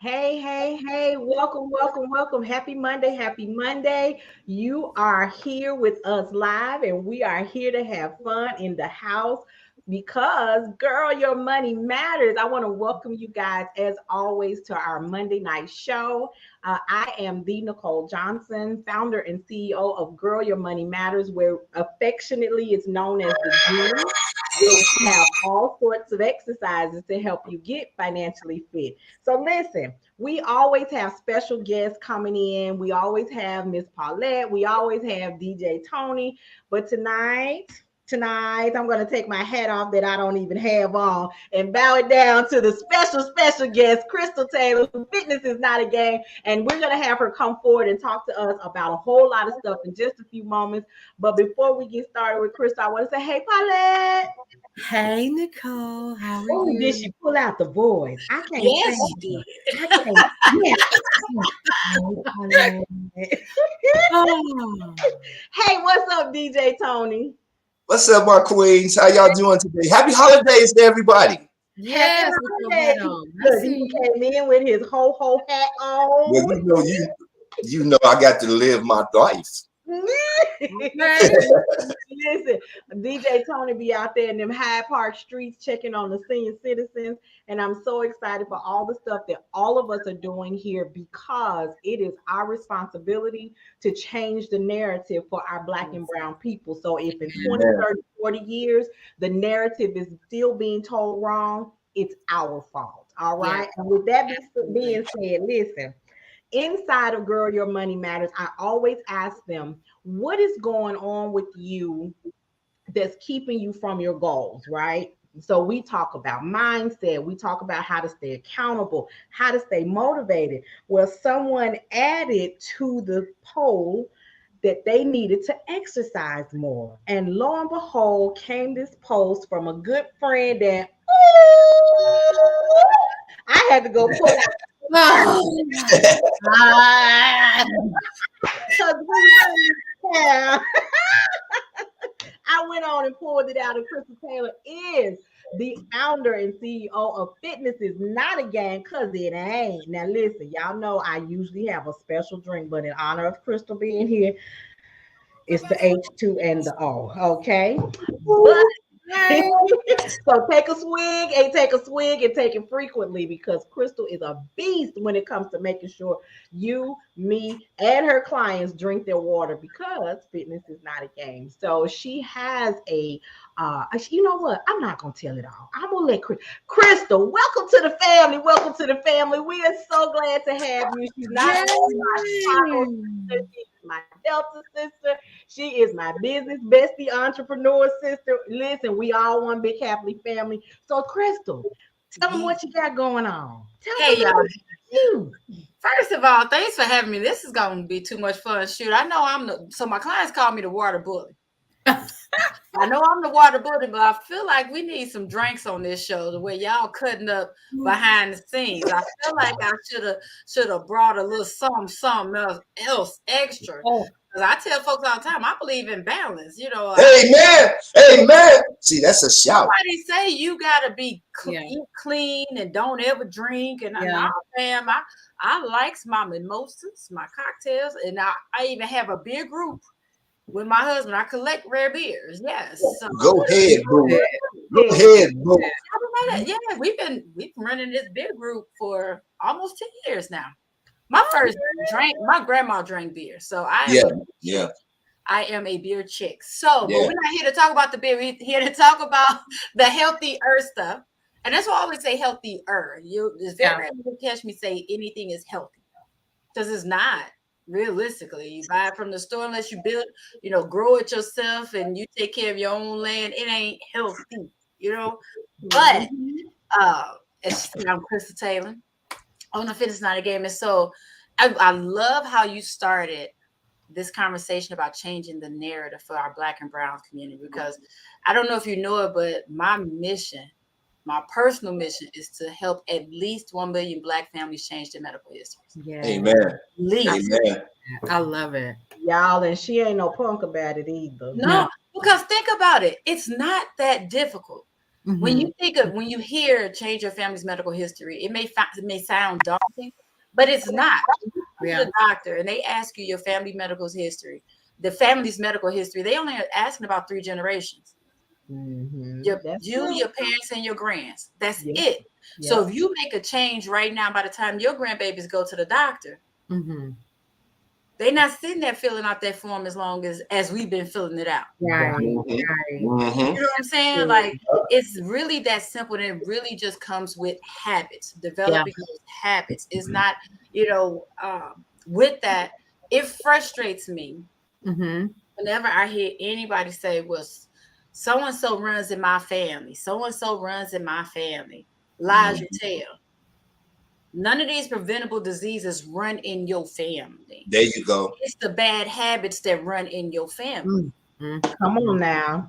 Hey, hey, hey, welcome, welcome, welcome. Happy Monday, happy Monday. You are here with us live, and we are here to have fun in the house because, girl, your money matters. I want to welcome you guys, as always, to our Monday night show. I am the Nicole Johnson, founder and CEO of Girl, Your Money Matters, where affectionately it's known as the Gym, where we have all sorts of exercises to help you get financially fit. So listen, we always have special guests coming in. We always have Miss Paulette. We always have DJ Tony. But tonight, I'm going to take my hat off that I don't even have on and bow it down to the special guest, Crystal Taylor, who fitness is not a game. And we're going to have her come forward and talk to us about a whole lot of stuff in just a few moments. But before we get started with Crystal, I want to say, hey, Paulette. Hey, Nicole, how are Oh, did you? she pull out the voice? I can't Yes, stand you her. did. I can't. Yeah. Oh, Hey, what's up, DJ Tony? What's up, my queens? How y'all doing today? Happy holidays to everybody. Happy yes, with your hat holidays. on. I Look, see he you. came in with his ho hat Well, on. you know I got to live my life. Okay. Listen, DJ Tony be out there in them Hyde Park streets checking on the senior citizens, and I'm so excited for all the stuff that all of us are doing here because it is our responsibility to change the narrative for our Black and Brown people. So if in 20, Amen. 30, 40 years the narrative is still being told wrong, it's our fault. All Yes, right. And with that absolutely. being said, listen, inside of Girl Your Money Matters, I always ask them, what is going on with you that's keeping you from your goals, right? So we talk about mindset, we talk about how to stay accountable, how to stay motivated. Well, someone added to the poll that they needed to exercise more. And lo and behold, came this post from a good friend that I had to go pull out Oh, ah, because we really care. I went on and pulled it out, and Crystal Taylor is the founder and CEO of Fitness is Not a Game because it ain't. Now, listen, y'all know I usually have a special drink, but in honor of Crystal being here, it's the H2 and the O, okay? But okay. so take a swig and take a swig and take it frequently because Crystal is a beast when it comes to making sure you, me, and her clients drink their water because fitness is not a game. So she has you know what? I'm not gonna tell it all. I'm gonna let Crystal. Welcome to the family. Welcome to the family. We are so glad to have you. She's not only my Chicago sister, she is my Delta sister. She is my business bestie, entrepreneur sister. Listen, we all one big happy family. So, Crystal, tell them Yeah. what you got going on. Tell them Hey, a little y'all. about you. First of all, thanks for having me. This is going to be too much fun. Shoot, I know so my clients call me the water bully. I know I'm the water bully, but I feel like we need some drinks on this show the way y'all cutting up behind the scenes. I feel like I should have brought a little something else extra. Oh, Because I tell folks all the time, I believe in balance. Amen. Amen. See, that's a shout. Somebody say you gotta be yeah. eat clean and don't ever drink. And Yeah. nah, fam, I likes my mimosas, my cocktails, and I even have a beer group with my husband. I collect rare beers. Yes. So Go ahead, boo. Go Yeah. ahead, boo. yeah, we've been running this beer group for almost 10 years now. My first drink, my grandma drank beer. So I am Yeah, a beer yeah, chick. I am a beer chick. So, but yeah. we're not here to talk about the beer. We're here to talk about the healthy earth stuff. And that's why I always say healthy earth. It's very rare to catch me say anything is healthy. Because it's not realistically. You buy it from the store unless you build, grow it yourself and you take care of your own land. It ain't healthy. But Mhm. uh I'm Crystal Taylor. On the Fitness Not a Game. And so I love how you started this conversation about changing the narrative for our Black and Brown community, because I don't know if you know it, but my personal mission is to help at least 1 million Black families change their medical histories. Yeah. Amen. Least. Amen. I love it. Y'all, and she ain't no punk about it either. No, because think about it. It's not that difficult. When you when you hear change your family's medical history, it may sound daunting, but it's not. You're the doctor and they ask you your family medical history, the family's medical history. They only are asking about 3 generations. Your parents and your grands. That's it. So if you make a change right now, by the time your grandbabies go to the doctor, they're not sitting there filling out that form as long as we've been filling it out. Right. You know what I'm saying? Like, it's really that simple, and it really just comes with habits, developing those habits. It's not, with that, it frustrates me whenever I hear anybody say, well, so-and-so runs in my family. So-and-so runs in my family. Lies you tell. None of these preventable diseases run in your family. There you go. It's the bad habits that run in your family. Come on now.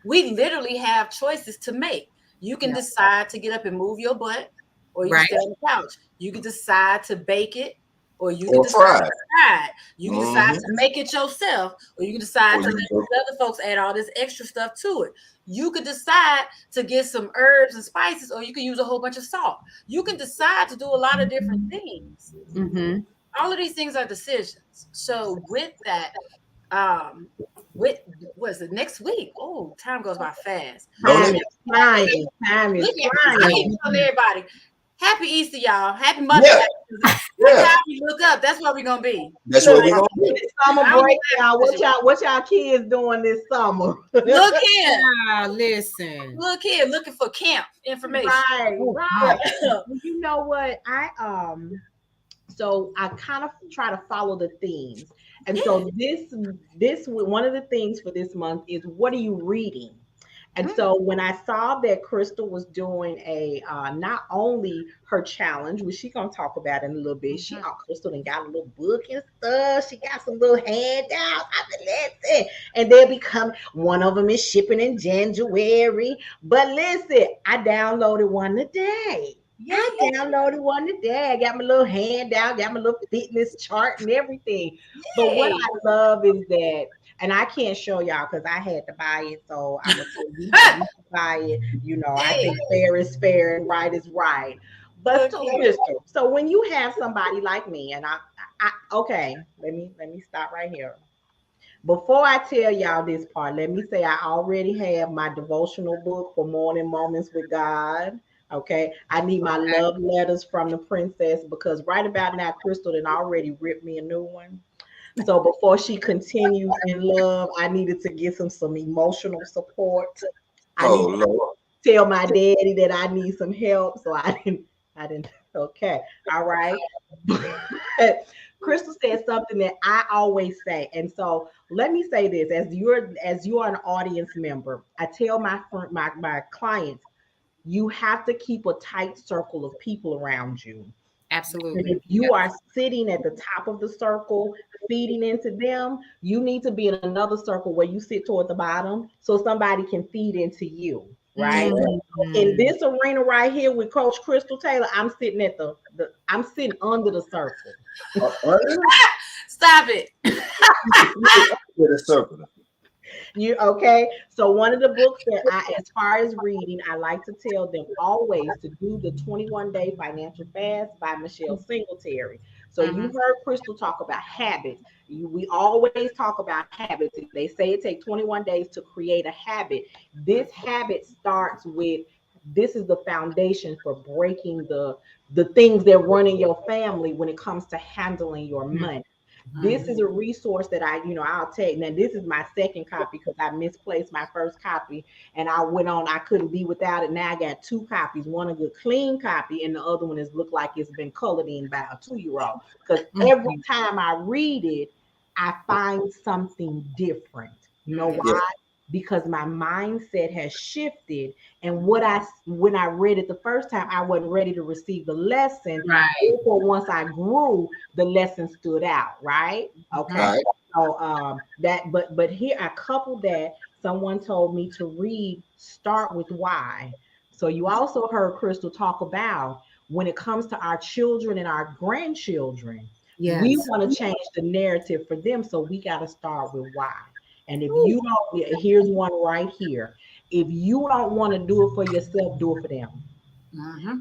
We literally have choices to make. You can decide to get up and move your butt, or you can stay on the couch. You can decide to bake it, or you can decide to fry it. You can decide to make it yourself, or you can decide to let other folks add all this extra stuff to it. You could decide to get some herbs and spices, or you can use a whole bunch of salt. You can decide to do a lot of different things. All of these things are decisions. So with that, was it next week? Oh, time goes by fast. Time is flying. Everybody, happy Easter, y'all. Happy Mother's Day. Time we look up, that's where we're gonna be. That's where we're gonna be. Summer break, y'all. What y'all kids doing this summer? Look here. Listen. Look here, looking for camp information. Right. You know what? So I kind of try to follow the themes. And so this one of the things for this month is, what are you reading? And so when I saw that Crystal was doing a not only her challenge, which she's gonna talk about in a little bit, Crystal and got a little book and stuff. She got some little handouts. I said, listen, and they'll become, one of them is shipping in January. But listen, I downloaded one today. I downloaded one today. I got my little handout, got my little fitness chart and everything. But what I love is that, and I can't show y'all because I had to buy it, so I'm gonna tell you to buy it. I think fair is fair and right is right. But so when you have somebody like me, and I okay, let me stop right here. Before I tell y'all this part, let me say I already have my devotional book for Morning Moments with God. Okay, I need my love letters from the princess, because right about now, Crystal done already ripped me a new one. So before she continues in love, I needed to get some emotional support. I need to tell my daddy that I need some help. So I didn't. Okay, all right. Crystal said something that I always say, and so let me say this: as you are an audience member, I tell my clients, you have to keep a tight circle of people around you. Absolutely. And if you are sitting at the top of the circle, feeding into them, you need to be in another circle where you sit toward the bottom so somebody can feed into you, right? In this arena right here with Coach Crystal Taylor, I'm sitting at I'm sitting under the circle. Stop it. The circle. You okay? So one of the books that as far as reading, I like to tell them always to do the 21-day financial fast by Michelle Singletary. So you heard Crystal talk about habits. We always talk about habits. They say it takes 21 days to create a habit. This habit starts with, this is the foundation for breaking the things that run in your family when it comes to handling your money. This is a resource that I'll take. Now, this is my second copy because I misplaced my first copy and I couldn't be without it. Now I got 2 copies, one a good clean copy and the other one is look like it's been colored in by a 2-year-old. Because every time I read it, I find something different. You know why? Because my mindset has shifted, and when I read it the first time, I wasn't ready to receive the lesson. Right. Therefore, once I grew, the lesson stood out. Right. Okay. Right. So but here I coupled that. Someone told me to read, start with why. So you also heard Crystal talk about when it comes to our children and our grandchildren, we want to change the narrative for them. So we got to start with why. And if you don't, here's one right here. If you don't want to do it for yourself, do it for them.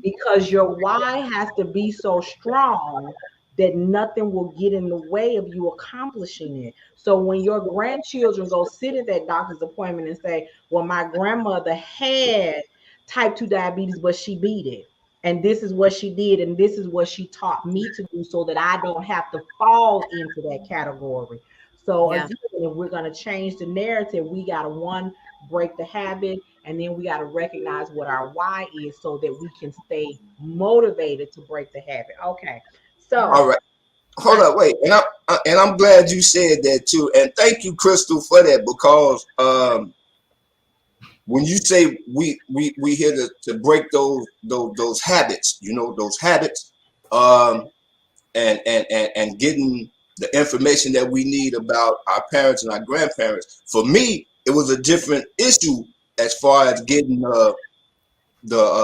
Because your why has to be so strong that nothing will get in the way of you accomplishing it. So when your grandchildren go sit at that doctor's appointment and say, well, my grandmother had type 2 diabetes, but she beat it. And this is what she did, and this is what she taught me to do so that I don't have to fall into that category. So again, if we're going to change the narrative, we got to break the habit, and then we got to recognize what our why is so that we can stay motivated to break the habit. Okay. So all right. Hold up, wait. And I'm glad you said that too. And thank you, Crystal, for that, because when you say we here to break those habits, those habits, and getting the information that we need about our parents and our grandparents. For me, it was a different issue as far as getting the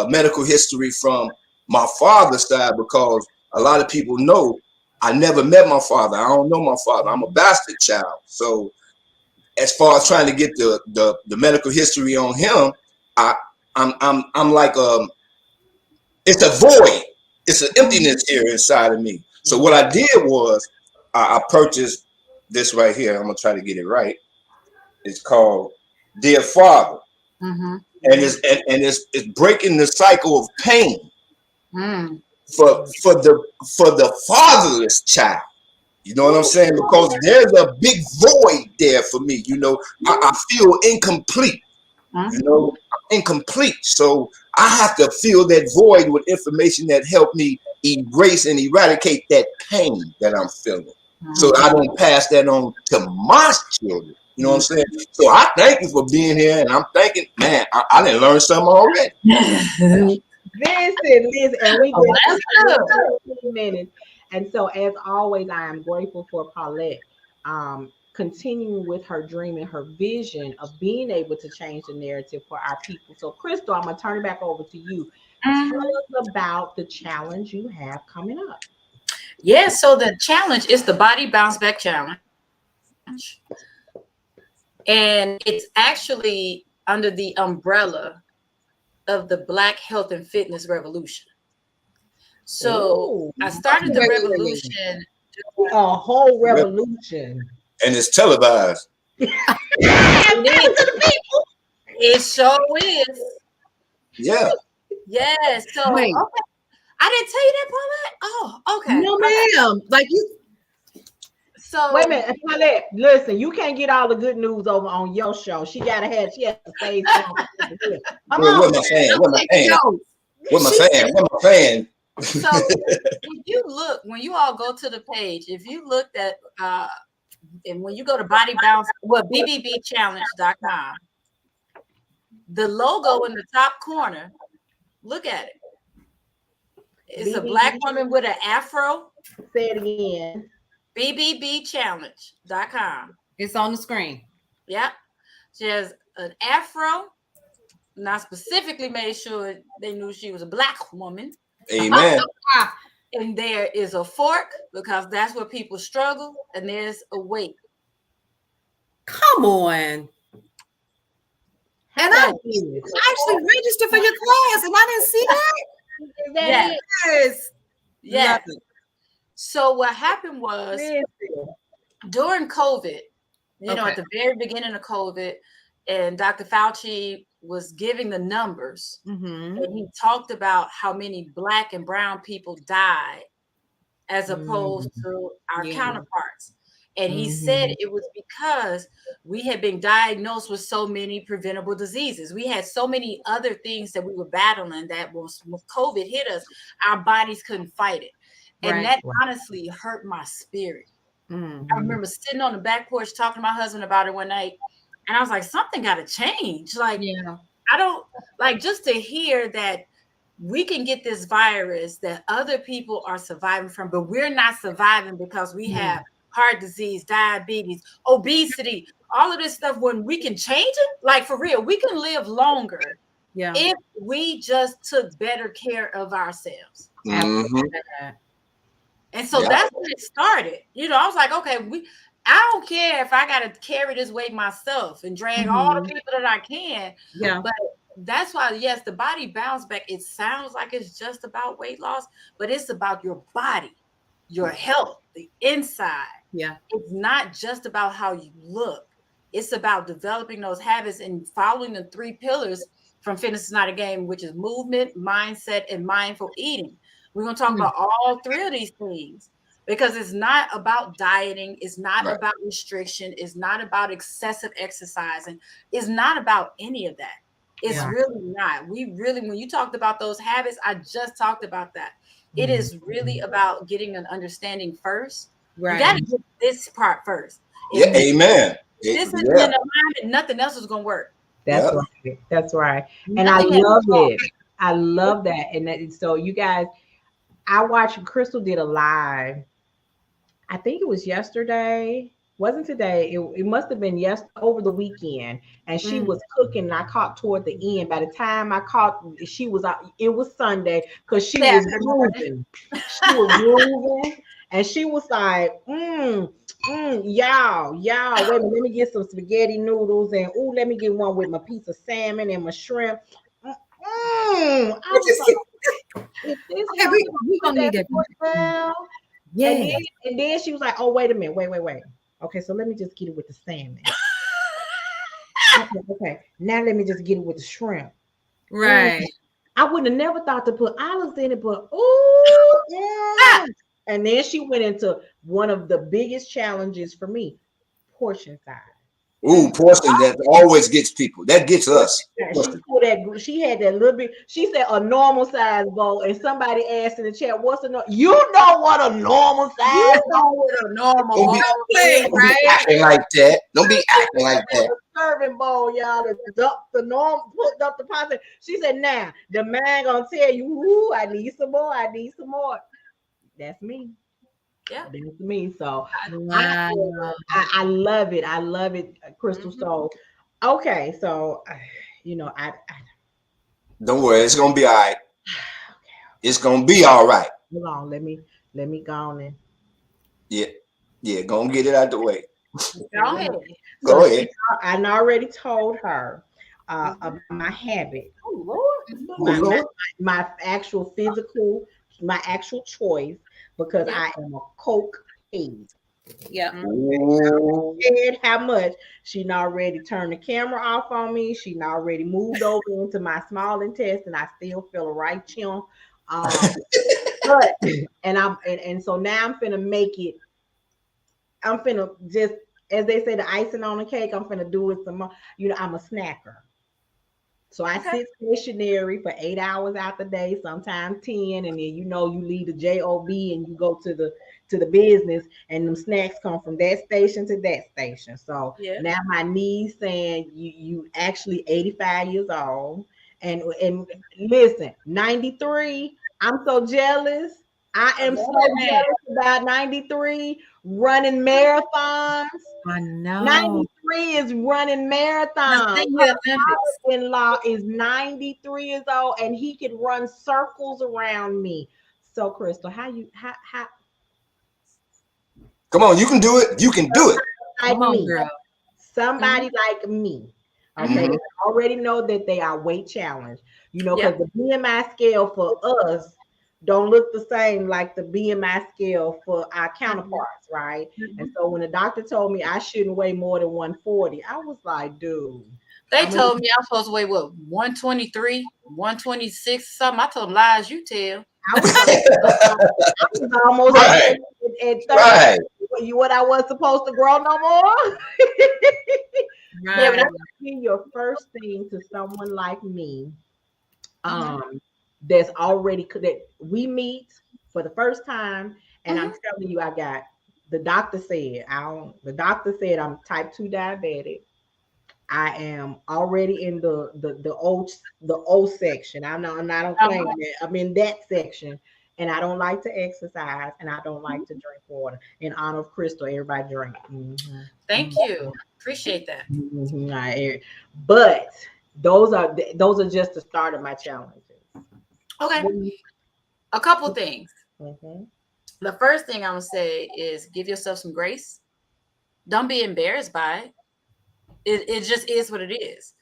medical history from my father's side, because a lot of people know I never met my father. I don't know my father. I'm a bastard child. So as far as trying to get the medical history on him, I'm like it's a void. It's an emptiness here inside of me. So what I did was I purchased this right here. I'm gonna try to get it right. It's called Dear Father, and it's breaking the cycle of pain for the fatherless child. You know what I'm saying? Because there's a big void there for me. I feel incomplete. Incomplete. So I have to fill that void with information that help me erase and eradicate that pain that I'm feeling. So I don't pass that on to my children. You know what I'm saying? So I thank you for being here, and I'm thinking, man, I didn't learn something already. Listen, and we just 15 minutes. And so, as always, I am grateful for Paulette continuing with her dream and her vision of being able to change the narrative for our people. So, Crystal, I'm going to turn it back over to you. Tell us about the challenge you have coming up. Yeah, so the challenge is the Body Bounce Back Challenge. And it's actually under the umbrella of the Black Health and Fitness Revolution. So I started the revolution. A whole revolution. And it's televised. It sure is. Yeah. Yeah. So Wait. Okay. I didn't tell you that, Paulette? Oh, okay. No, ma'am. Like you. So wait a minute, Paulette, listen, you can't get all the good news over on your show. She has to say something. Come on. What am I saying? What am I saying? What am I saying? What am I saying? So if you look, when you all go to the page, if you looked at and when you go to BBBchallenge.com, the logo in the top corner, look at it. It's a Black woman with an afro. Say it again. BBBchallenge.com. It's on the screen. Yep. She has an afro. And I specifically made sure they knew she was a Black woman. Amen. And there is a fork, because that's where people struggle, and there's a weight. Come on. And I actually registered for your class, and I didn't see that. Yes. So what happened was during COVID, at the very beginning of COVID, and Dr. Fauci was giving the numbers, and he talked about how many Black and brown people died as opposed to our counterparts. And he said it was because we had been diagnosed with so many preventable diseases. We had so many other things that we were battling that when COVID hit us, our bodies couldn't fight it. And that honestly hurt my spirit. I remember sitting on the back porch talking to my husband about it one night. And I was like, something got to change. Like, I don't like just to hear that we can get this virus that other people are surviving from, but we're not surviving because we have heart disease, diabetes, obesity, all of this stuff. When we can change it, like for real, we can live longer if we just took better care of ourselves. And so that's when it started. I was like, okay, I don't care if I got to carry this weight myself and drag all the people that I can. Yeah. But that's why, yes, the body bounce back. It sounds like it's just about weight loss, but it's about your body, your health, the inside. Yeah. It's not just about how you look. It's about developing those habits and following the 3 pillars from Fitness is Not a Game, which is movement, mindset, and mindful eating. We're going to talk about all 3 of these things because it's not about dieting. It's not about restriction. It's not about excessive exercising. It's not about any of that. It's really not. When you talked about those habits, I just talked about that. It is really about getting an understanding first. Right. You got to get this part first. Yeah, amen. This is in alignment, nothing else is going to work. That's right. That's right. And I love it. I love that. And so you guys, I watched Crystal did a live. I think it was yesterday. Wasn't today. It must have been over the weekend. And she was cooking. And I caught toward the end. By the time I caught, she was out. It was Sunday because she was moving. She was moving. And she was like, y'all, wait a minute, let me get some spaghetti noodles and let me get one with my piece of salmon and my shrimp. I was like, we gonna need that. Yeah. And then she was like, oh, wait a minute, wait. Okay, so let me just get it with the salmon. okay. Now let me just get it with the shrimp. Right. I would have never thought to put olives in it, but and then she went into one of the biggest challenges for me, portion size. Ooh, portion that always gets people. That gets us. She had that little bit. She said a normal size bowl, and somebody asked in the chat, "What's a normal?" You know what a normal size? You know what a normal bowl is, right? Acting like that. Don't be acting like that. Serving bowl, y'all. The norm put up the pot. She said, "Now the man gonna tell you, ooh, I need some more. I need some more." That's me. Yeah, that's me. So I love it. I love it, Crystal. So okay, so I don't worry, it's gonna be all right. It's gonna be all right. Hold on, let me go on in. Yeah, gonna get it out the way. Go ahead. Go ahead. I already told her my habit. Oh Lord. My actual physical, my actual choice, because I am a Coke head. Yeah. Said how much she already turned the camera off on me. She already moved over into my small intestine. I still feel a right chill. But and so now I'm finna make it. I'm finna just, as they say, the icing on the cake. I'm finna do it some more. I'm a snacker. So I sit stationary for 8 hours out the day, sometimes 10, and then you leave the job and you go to the business, and them snacks come from that station to that station. So now my knees saying you actually 85 years old, and listen, 93. I'm so jealous. I am so jealous about 93 running marathons. I know. 93 is running marathons. My father-in-law is 93 years old, and he can run circles around me. So, Crystal, how? Come on, you can do it. You can do it. Like me, girl. Somebody like me. Okay, I already know that they are weight challenged. Because the BMI scale for us don't look the same like the BMI scale for our counterparts, right? And so when the doctor told me I shouldn't weigh more than 140, I was like, dude. They told me I'm supposed to weigh 123, 126, something. I told them lies you tell. I was almost at 30. Right. What I was supposed to grow no more. Yeah, but your first thing to someone like me, that's already that we meet for the first time, and I'm telling you, the doctor said I'm type 2 diabetic. I am already in the O section. I don't claim that. I'm in that section, and I don't like to exercise, and I don't like to drink water. In honor of Crystal, everybody drink. Thank you. Appreciate that. But those are just the start of my challenges. Okay. A couple things. The first thing I'm gonna say is give yourself some grace. Don't be embarrassed by it. It just is what it is.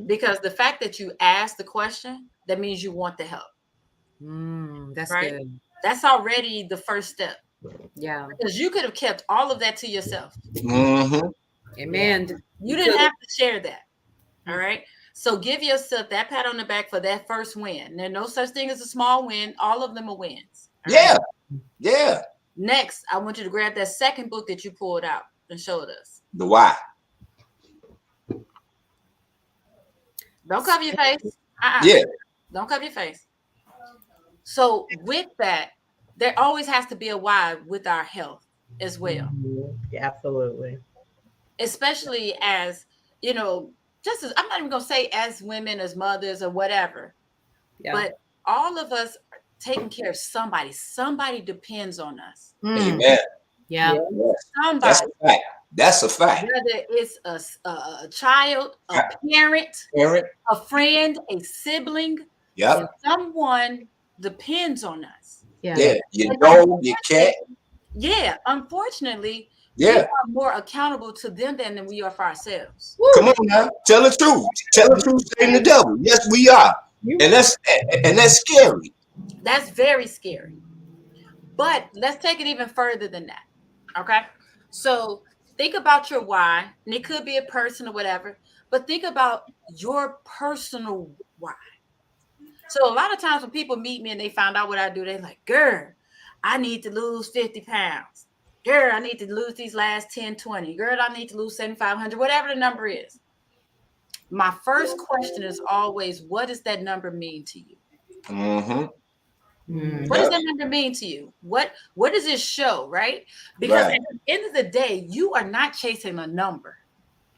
Because the fact that you ask the question, that means you want the help. That's right? good. That's already the first step. Yeah. Because you could have kept all of that to yourself. Amen. You didn't have to share that. All right. So give yourself that pat on the back for that first win. There's no such thing as a small win. All of them are wins. Yeah. Yeah. Next, I want you to grab that second book that you pulled out and showed us. The Why. Don't cover your face. Yeah. Don't cover your face. So with that, there always has to be a why with our health as well. Absolutely. Especially as, you know, just as, I'm not even going to say as women, as mothers or whatever, but all of us are taking care of somebody. Somebody depends on us. Amen. Yeah. Somebody. That's a fact. That's a fact. Whether it's a child, a parent, a friend, a sibling, someone depends on us. Yeah. Your dog, your cat. Yeah. Unfortunately, we are more accountable to them than we are for ourselves. Come on now. Tell the truth. Tell the truth, shame the devil. Yes, we are. And that's scary. That's very scary. But let's take it even further than that. Okay. So think about your why, and it could be a person or whatever, but think about your personal why. So a lot of times when people meet me and they find out what I do, they're like, girl, I need to lose 50 pounds. Girl, I need to lose these last 10, 20. Girl, I need to lose 7,500, whatever the number is. My first question is always, what does that number mean to you? What does that number mean to you? What does it show, right? Because at the end of the day, you are not chasing a number.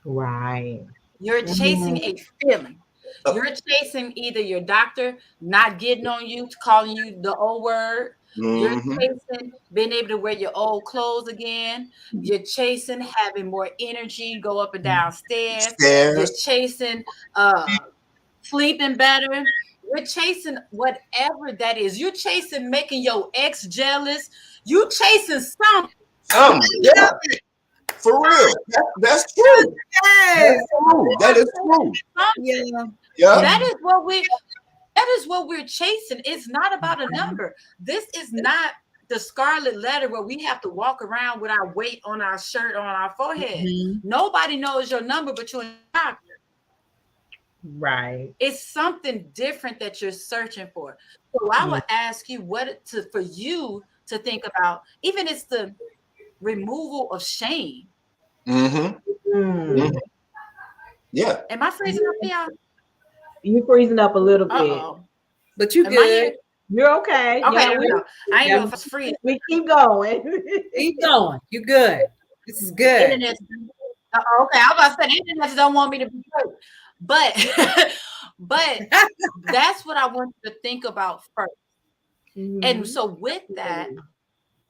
Right. You're chasing a feeling. You're chasing either your doctor not getting on you, calling you the old word. You're chasing being able to wear your old clothes again. You're chasing having more energy, go up and down stairs. You're chasing sleeping better. You're chasing whatever that is. You're chasing making your ex jealous. You chasing something. Yeah. For real. That's true. Yes. That is true. Yeah. That is what we're chasing. It's not about a number. This is not the scarlet letter where we have to walk around with our weight on our shirt, on our forehead. Nobody knows your number but you and your doctor. Right. It's something different that you're searching for. So I would ask you for you to think about, even it's the removal of shame. Yeah. Am I freezing up here? You freezing up a little bit. But you good. You're okay. Okay, I ain't know if it's freezing. We keep going. Keep going. You good. This is good. Okay, I was about to say the internet don't want me to be good. But that's what I want you to think about first. And so with that,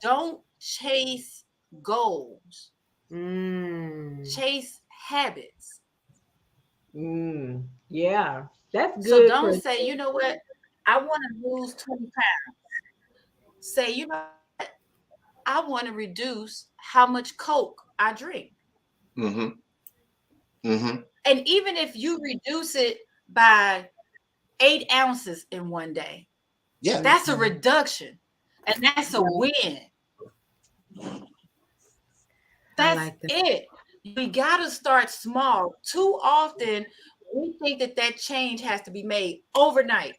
don't chase goals. Chase habits. Yeah, that's good. So don't say, you know what, I want to lose 20 pounds. Say, you know what, I want to reduce how much Coke I drink. And even if you reduce it by 8 ounces in one day, that's a reduction. And that's a win. That's it. We got to start small. Too often, we think that change has to be made overnight.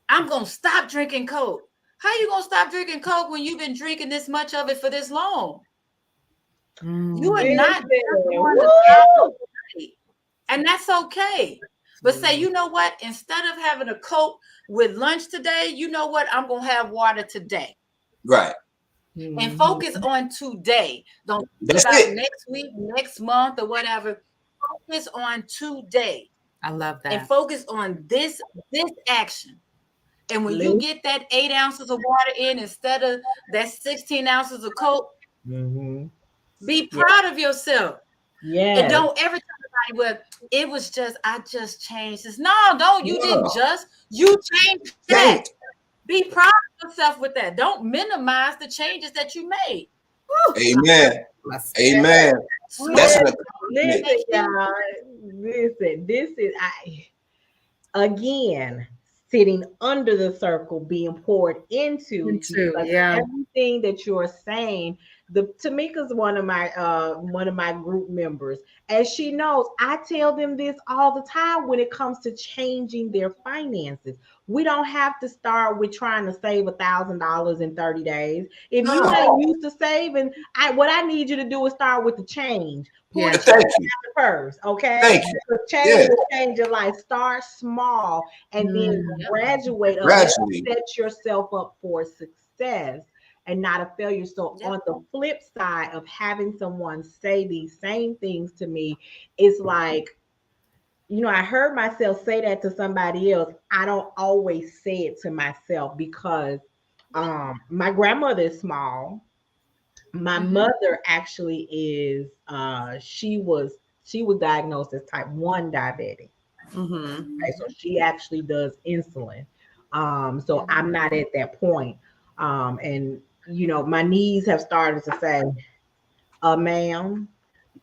I'm going to stop drinking Coke. How you going to stop drinking Coke when you've been drinking this much of it for this long? You are not going to stop. And that's okay. But say, you know what? Instead of having a Coke with lunch today, you know what? I'm going to have water today. Right. And focus on today. Don't think about next week, next month, or whatever. Focus on today. I love that. And focus on this action. And when you get that 8 ounces of water in instead of that 16 ounces of Coke, be proud of yourself. Yeah. And don't ever tell anybody, well, it was just, I just changed this. No, don't. You didn't just. You changed that. Be proud of yourself with that. Don't minimize the changes that you made. Amen. Amen. That's an Listen, y'all. Listen, this is again sitting under the circle being poured into everything that you're saying. Tamika's one of my group members, as she knows, I tell them this all the time when it comes to changing their finances. We don't have to start with trying to save $1,000 in 30 days. If you ain't used to saving, what I need you to do is start with the change. Thank you. First, okay? Thank you. Change will change your life. Start small and then gradually set yourself up for success and not a failure. So on the flip side of having someone say these same things to me, it's like, I heard myself say that to somebody else. I don't always say it to myself because my grandmother is small. My mother actually is she was diagnosed as type 1 diabetic. Right? So she actually does insulin. So I'm not at that point. And my knees have started to say, ma'am,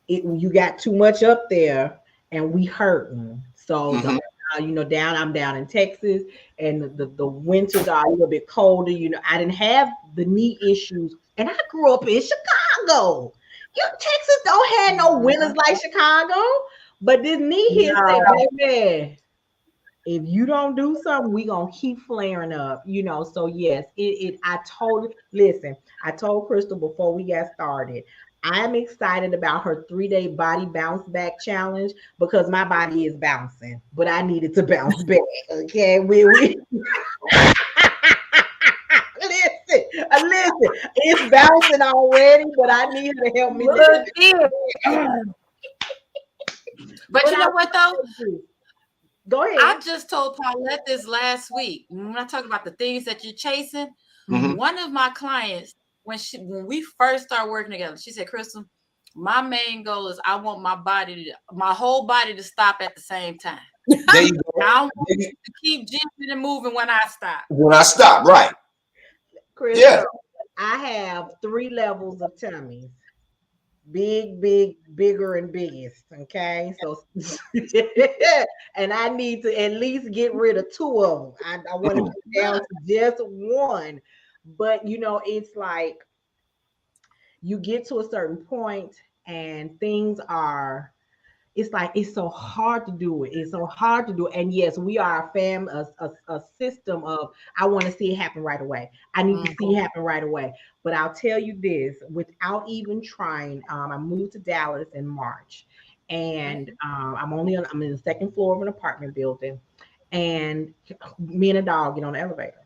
you got too much up there and we hurting. So I'm down in Texas and the winters are a little bit colder. I didn't have the knee issues, and I grew up in Chicago. Texas don't have no winters like Chicago, but this knee here said, baby, if you don't do something, we gonna keep flaring up. So yes, I told Crystal before we got started, I'm excited about her 3-day body bounce back challenge because my body is bouncing, but I needed to bounce back. Okay, we listen, it's bouncing already, but I need her to help me. But you know what though? Go ahead. I just told Paulette this last week. When I talk about the things that you're chasing, one of my clients, when we first started working together, she said, Crystal, my main goal is I want my whole body to stop at the same time. There you go. I want to keep jiggling and moving when I stop. When I stop, right. Crystal, I have 3 levels of tummies. Big, bigger, and biggest. Okay, so and I need to at least get rid of 2 of them. I want to get down to just 1. But it's like you get to a certain point and things are, it's like it's so hard to do it. It's so hard to do it. And yes, we are a system of I want to see it happen right away. I need to see it happen right away. But I'll tell you this, without even trying, I moved to Dallas in March, and I'm in the 2nd floor of an apartment building, and me and a dog get on the elevator.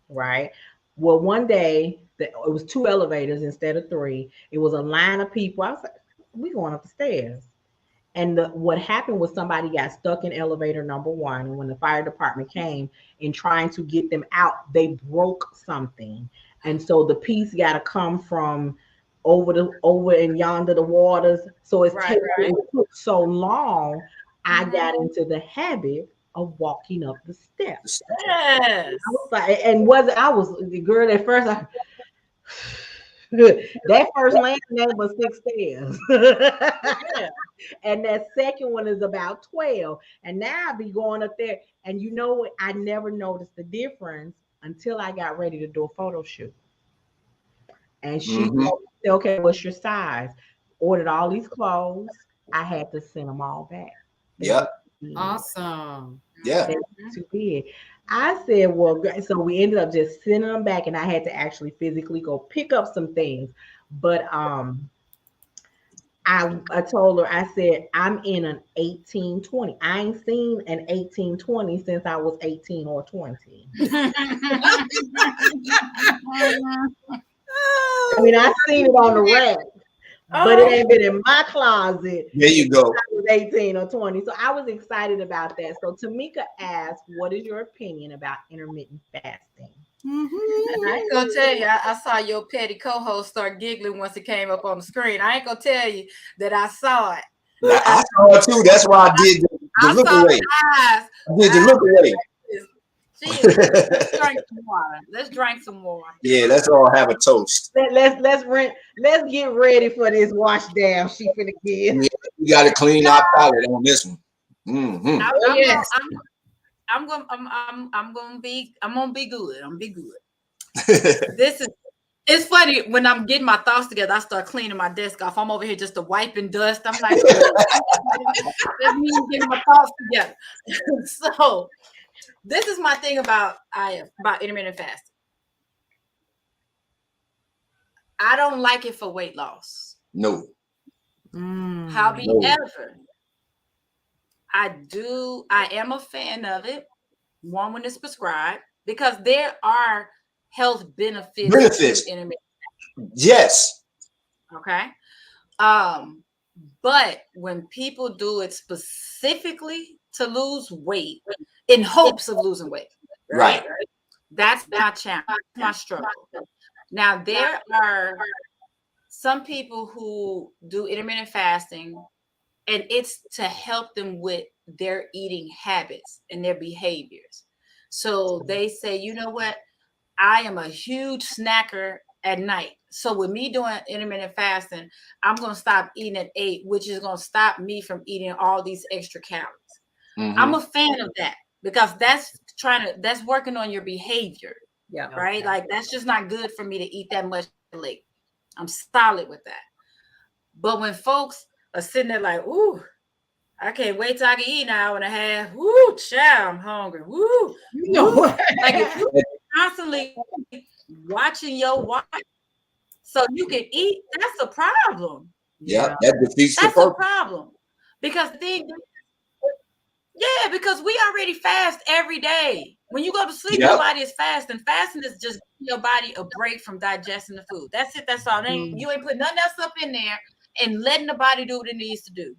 Right. Well, one day it was 2 elevators instead of 3. It was a line of people. I was like, we going up the stairs. And what happened was somebody got stuck in elevator number 1. And when the fire department came in trying to get them out, they broke something. And so the piece got to come from over and yonder the waters. So it took so long. I got into the habit of walking up the steps. Yes. I was like, I was the girl at first. That first landing name was 6 stairs. And that second one is about 12. And now I be going up there. And you know what? I never noticed the difference until I got ready to do a photo shoot. And she told me, okay, what's your size? Ordered all these clothes. I had to send them all back. Yep. Awesome. Yeah. Too big. I said, well, so we ended up just sending them back, and I had to actually physically go pick up some things. But I told her, I said, I'm in an 1820. I ain't seen an 1820 since I was 18 or 20. I mean, I seen it on the rack, but it ain't been in my closet. There you go. I was 18 or 20. So I was excited about that. So Tamika asked, what is your opinion about intermittent fasting? And I ain't gonna tell you, I saw your petty co-host start giggling once it came up on the screen. I ain't gonna tell you that I saw it. I saw it too. That's why I did the look away. I did the look away. Let's drink some water. Let's drink some water. Yeah, let's all have a toast. Let's get ready for this wash down she finna get. Yeah, we got to clean our palate on this one. Mm-hmm. I'm gonna be good. I'm be good. It's funny when I'm getting my thoughts together. I start cleaning my desk off. I'm over here just to wiping dust. I'm like, that's me getting my thoughts together. So this is my thing about intermittent fasting. I don't like it for weight loss. No. However, I am a fan of it. One, when it's prescribed, because there are health benefits to intermittent fasting. Yes. Okay. But when people do it specifically to lose weight in hopes of losing weight, right? That's my challenge, my struggle. Now, there are some people who do intermittent fasting, and it's to help them with their eating habits and their behaviors. So they say, you know what? I am a huge snacker at night. So with me doing intermittent fasting, I'm going to stop eating at 8, which is going to stop me from eating all these extra calories. Mm-hmm. I'm a fan of that because that's working on your behavior. Yeah. Right. Okay. Like that's just not good for me to eat that much late. I'm solid with that. But when folks are sitting there like, ooh, I can't wait till I can eat an hour and a half. Woo, child, I'm hungry. Woo. You know what? Like if you're constantly watching your watch so you can eat, that's a problem. Yeah, that defeats the purpose. That's a problem. Because because we already fast every day. When you go to sleep, your body is fasting. Fasting is just your body a break from digesting the food. That's it. That's all. You ain't putting nothing else up in there and letting the body do what it needs to do.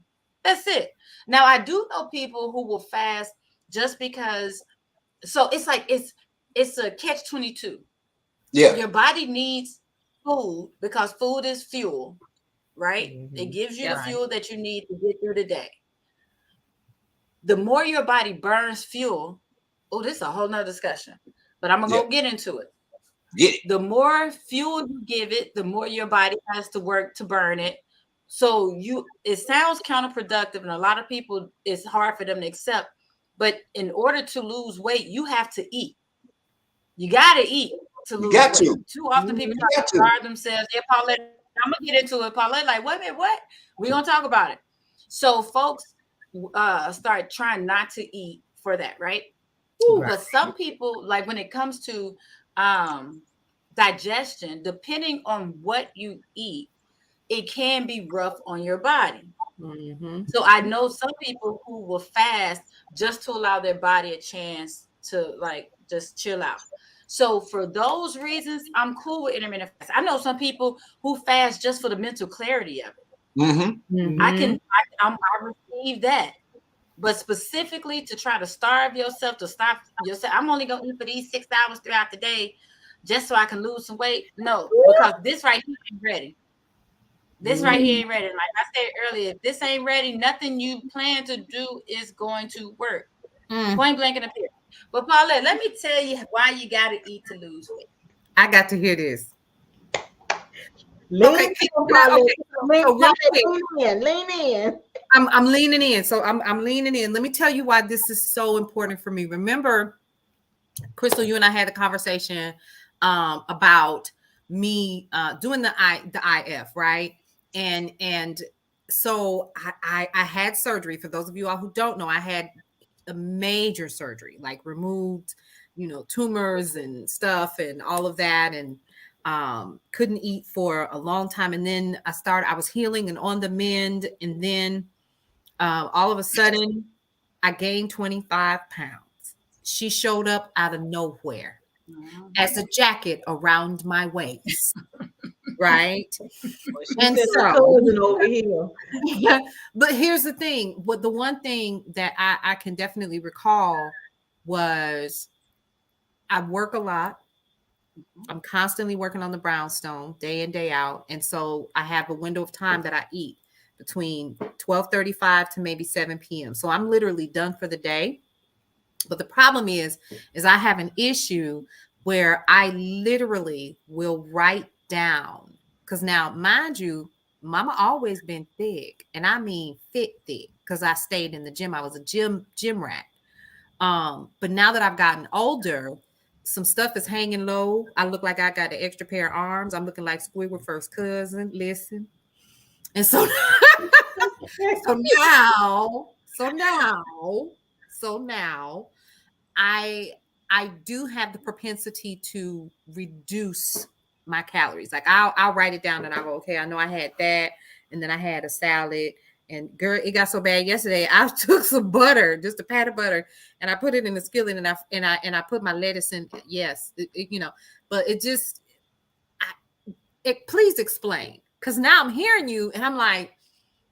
That's it. Now, I do know people who will fast just because. So it's like it's a catch-22. Yeah. Your body needs food because food is fuel, right? Mm-hmm. It gives you the fuel that you need to get through the day. The more your body burns fuel, this is a whole nother discussion, but I'm gonna go get into it. Yeah. The more fuel you give it, the more your body has to work to burn it. So it sounds counterproductive, and a lot of people, it's hard for them to accept. But in order to lose weight, you have to eat. You gotta eat to lose weight. Too often people try to starve themselves. Yeah, Paulette, I'm gonna get into it. Paulette, like, wait a minute, what? We're gonna talk about it. So folks start trying not to eat for that, right? But some people, like when it comes to digestion, depending on what you eat, it can be rough on your body. Mm-hmm. So I know some people who will fast just to allow their body a chance to like just chill out. So for those reasons, I'm cool with intermittent fast. I know some people who fast just for the mental clarity of it. Mm-hmm. Mm-hmm. I receive that. But specifically to try to starve yourself, to stop yourself, I'm only going to eat for these 6 hours throughout the day just so I can lose some weight. No, because this right here ain't ready. This right here ain't ready. Like I said earlier, if this ain't ready, nothing you plan to do is going to work. Point blank in the period. But Paulette, let me tell you why you got to eat to lose weight. I got to hear this. Lean in. I'm leaning in. So I'm leaning in. Let me tell you why this is so important for me. Remember, Crystal, you and I had a conversation about me doing the IF, right? And so I had surgery. For those of you all who don't know, I had a major surgery, like removed, tumors and stuff and all of that, and couldn't eat for a long time. And then I was healing and on the mend. And then all of a sudden I gained 25 pounds. She showed up out of nowhere as a jacket around my waist. Right. And so over here. But here's the thing. The one thing that I can definitely recall was I work a lot. I'm constantly working on the brownstone day in, day out. And so I have a window of time that I eat between 12:35 to maybe 7 p.m. So I'm literally done for the day. But the problem is I have an issue where I literally will write down, because now, mind you, mama always been thick, and I mean thick, because I stayed in the gym. I was a gym rat. But now that I've gotten older, some stuff is hanging low. I look like I got an extra pair of arms. I'm looking like Squidward first cousin. Listen. And so, so now I do have the propensity to reduce my calories. Like I'll write it down and I go, okay, I know I had that, and then I had a salad. And girl, it got so bad yesterday. I took some butter, just a pat of butter, and I put it in the skillet, and I put my lettuce in. Yes, but it just, please explain, because now I'm hearing you, and I'm like,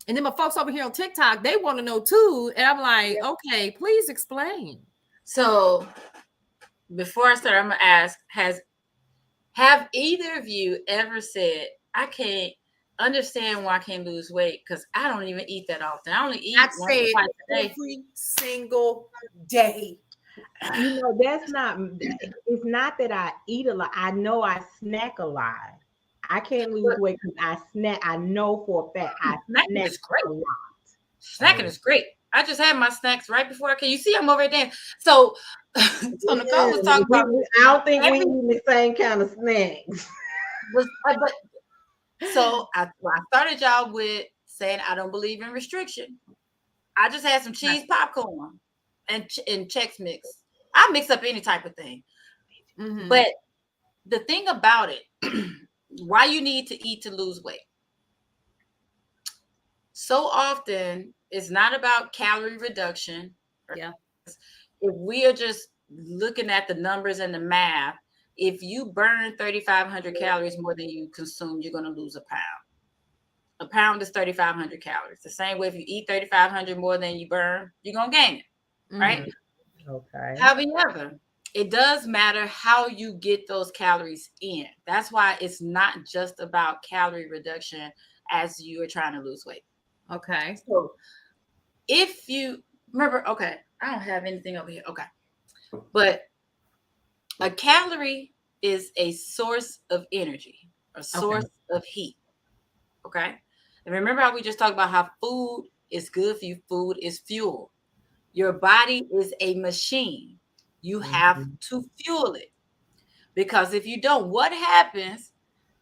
and then my folks over here on TikTok, they want to know too, and I'm like, okay, please explain. So, before I start, I'm gonna ask: have either of you ever said, "I can't understand why I can't lose weight because I don't even eat that often. I only eat once or twice a day every single day." That's not. It's not that I eat a lot. I know I snack a lot. I can't lose weight because I snack. I know for a fact I snacking snack is great. a lot. Snacking is great. I just had my snacks right before I came. You see, I'm over there. So Nicole was talking about. I don't think we eat the same kind of snacks. So I started y'all with saying I don't believe in restriction. I just had some cheese popcorn and Chex Mix. I mix up any type of thing. Mm-hmm. But the thing about it, why you need to eat to lose weight. So often it's not about calorie reduction. Yeah. If we are just looking at the numbers and the math, if you burn 3,500 calories more than you consume, you're going to lose a pound. A pound is 3,500 calories. The same way if you eat 3,500 more than you burn, you're going to gain it, right? Okay. However, it does matter how you get those calories in. That's why it's not just about calorie reduction as you are trying to lose weight. Okay. So if you remember, okay, I don't have anything over here. Okay. But a calorie is a source of energy, a source of heat. Okay. And remember how we just talked about how food is good for you. Food is fuel. Your body is a machine. You have to fuel it. Because if you don't, what happens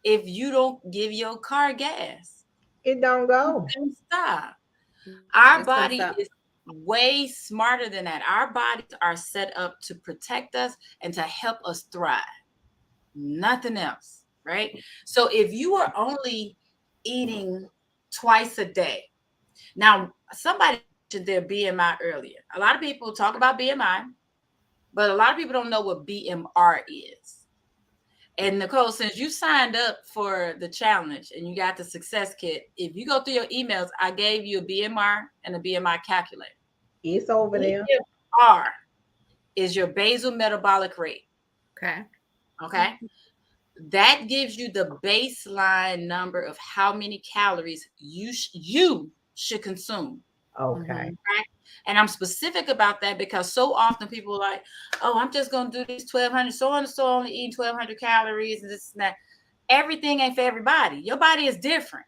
if you don't give your car gas? It don't go. It doesn't stop. Our body is way smarter than that. Our bodies are set up to protect us and to help us thrive. Nothing else, right? So if you are only eating twice a day, now somebody mentioned their BMI earlier. A lot of people talk about BMI, but a lot of people don't know what BMR is. And Nicole, since you signed up for the challenge and you got the success kit, if you go through your emails, I gave you a BMR and a BMI calculator. It's over there. BMR is your basal metabolic rate. Okay. That gives you the baseline number of how many calories you should consume. Okay. Right? And I'm specific about that because so often people are like, oh, I'm just going to do these 1,200, so on and so only eating 1,200 calories and this and that. Everything ain't for everybody. Your body is different.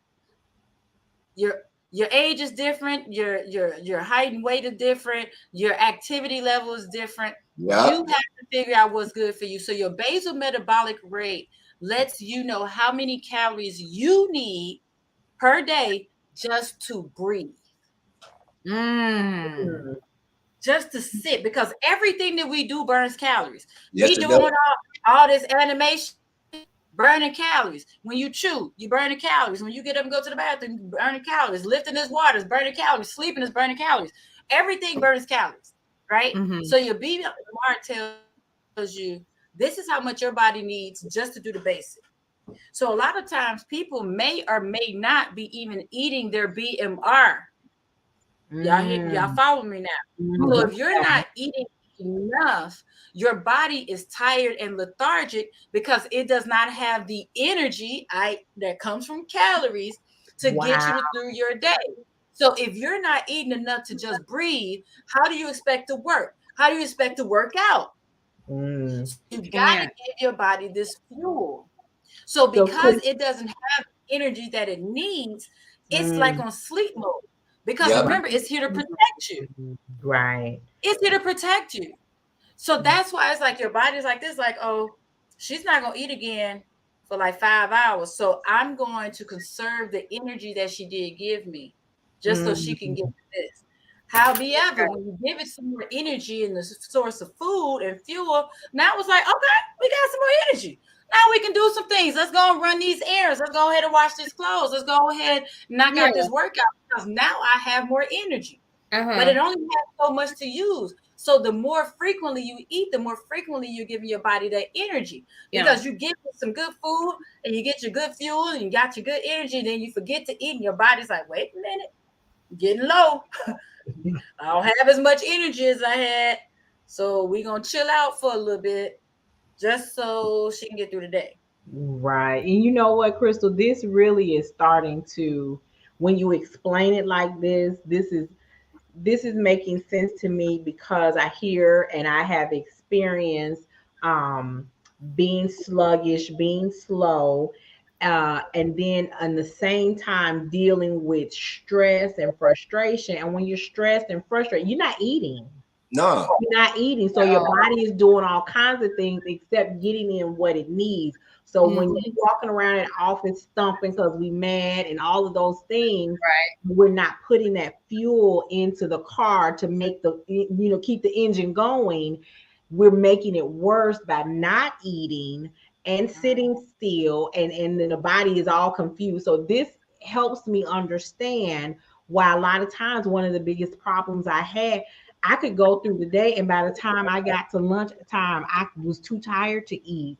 Your age is different. Your height and weight is different. Your activity level is different. Yep. You have to figure out what's good for you. So your basal metabolic rate lets you know how many calories you need per day just to breathe. Just to sit, because everything that we do burns calories. Yes, we doing all this animation, burning calories. When you chew, you burning calories. When you get up and go to the bathroom, you burning calories. Lifting this water is burning calories. Sleeping is burning calories. Everything burns calories, right? So your BMR tells you this is how much your body needs just to do the basic. So a lot of times people may or may not be even eating their BMR. Y'all follow me now. So if you're not eating enough, your body is tired and lethargic because it does not have the energy that comes from calories to get you through your day. So if you're not eating enough to just breathe, how do you expect to work? how do you expect to work out? Mm. You got to give your body this fuel. So because it doesn't have energy that it needs, it's like on sleep mode. Because remember, it's here to protect you. Right. It's here to protect you. So that's why it's like your body's like this, like, oh, she's not going to eat again for like 5 hours. So I'm going to conserve the energy that she did give me just so she can get this. However, when you give it some more energy in the source of food and fuel, now it's like, okay, we got some more energy. Now we can do some things. Let's go and run these errands. Let's go ahead and wash these clothes. Let's go ahead and knock out this workout because now I have more energy. But it only has so much to use. So the more frequently you eat, the more frequently you're giving your body that energy. Because you get some good food and you get your good fuel and you got your good energy, then you forget to eat and your body's like, wait a minute, I'm getting low. I don't have as much energy as I had. So we're going to chill out for a little bit just so she can get through the day. Right. And you know what, Crystal, this really is starting to, when you explain it like this is making sense to me because I hear and I have experienced being sluggish, being slow, and then at the same time dealing with stress and frustration. And when you're stressed and frustrated, you're not eating. No. You're not eating. So your body is doing all kinds of things except getting in what it needs. So when you're walking around in office stumping because we mad and all of those things, we're not putting that fuel into the car to make the, keep the engine going. We're making it worse by not eating and sitting still, and then the body is all confused. So this helps me understand why a lot of times one of the biggest problems I had, I could go through the day and by the time I got to lunch time, I was too tired to eat.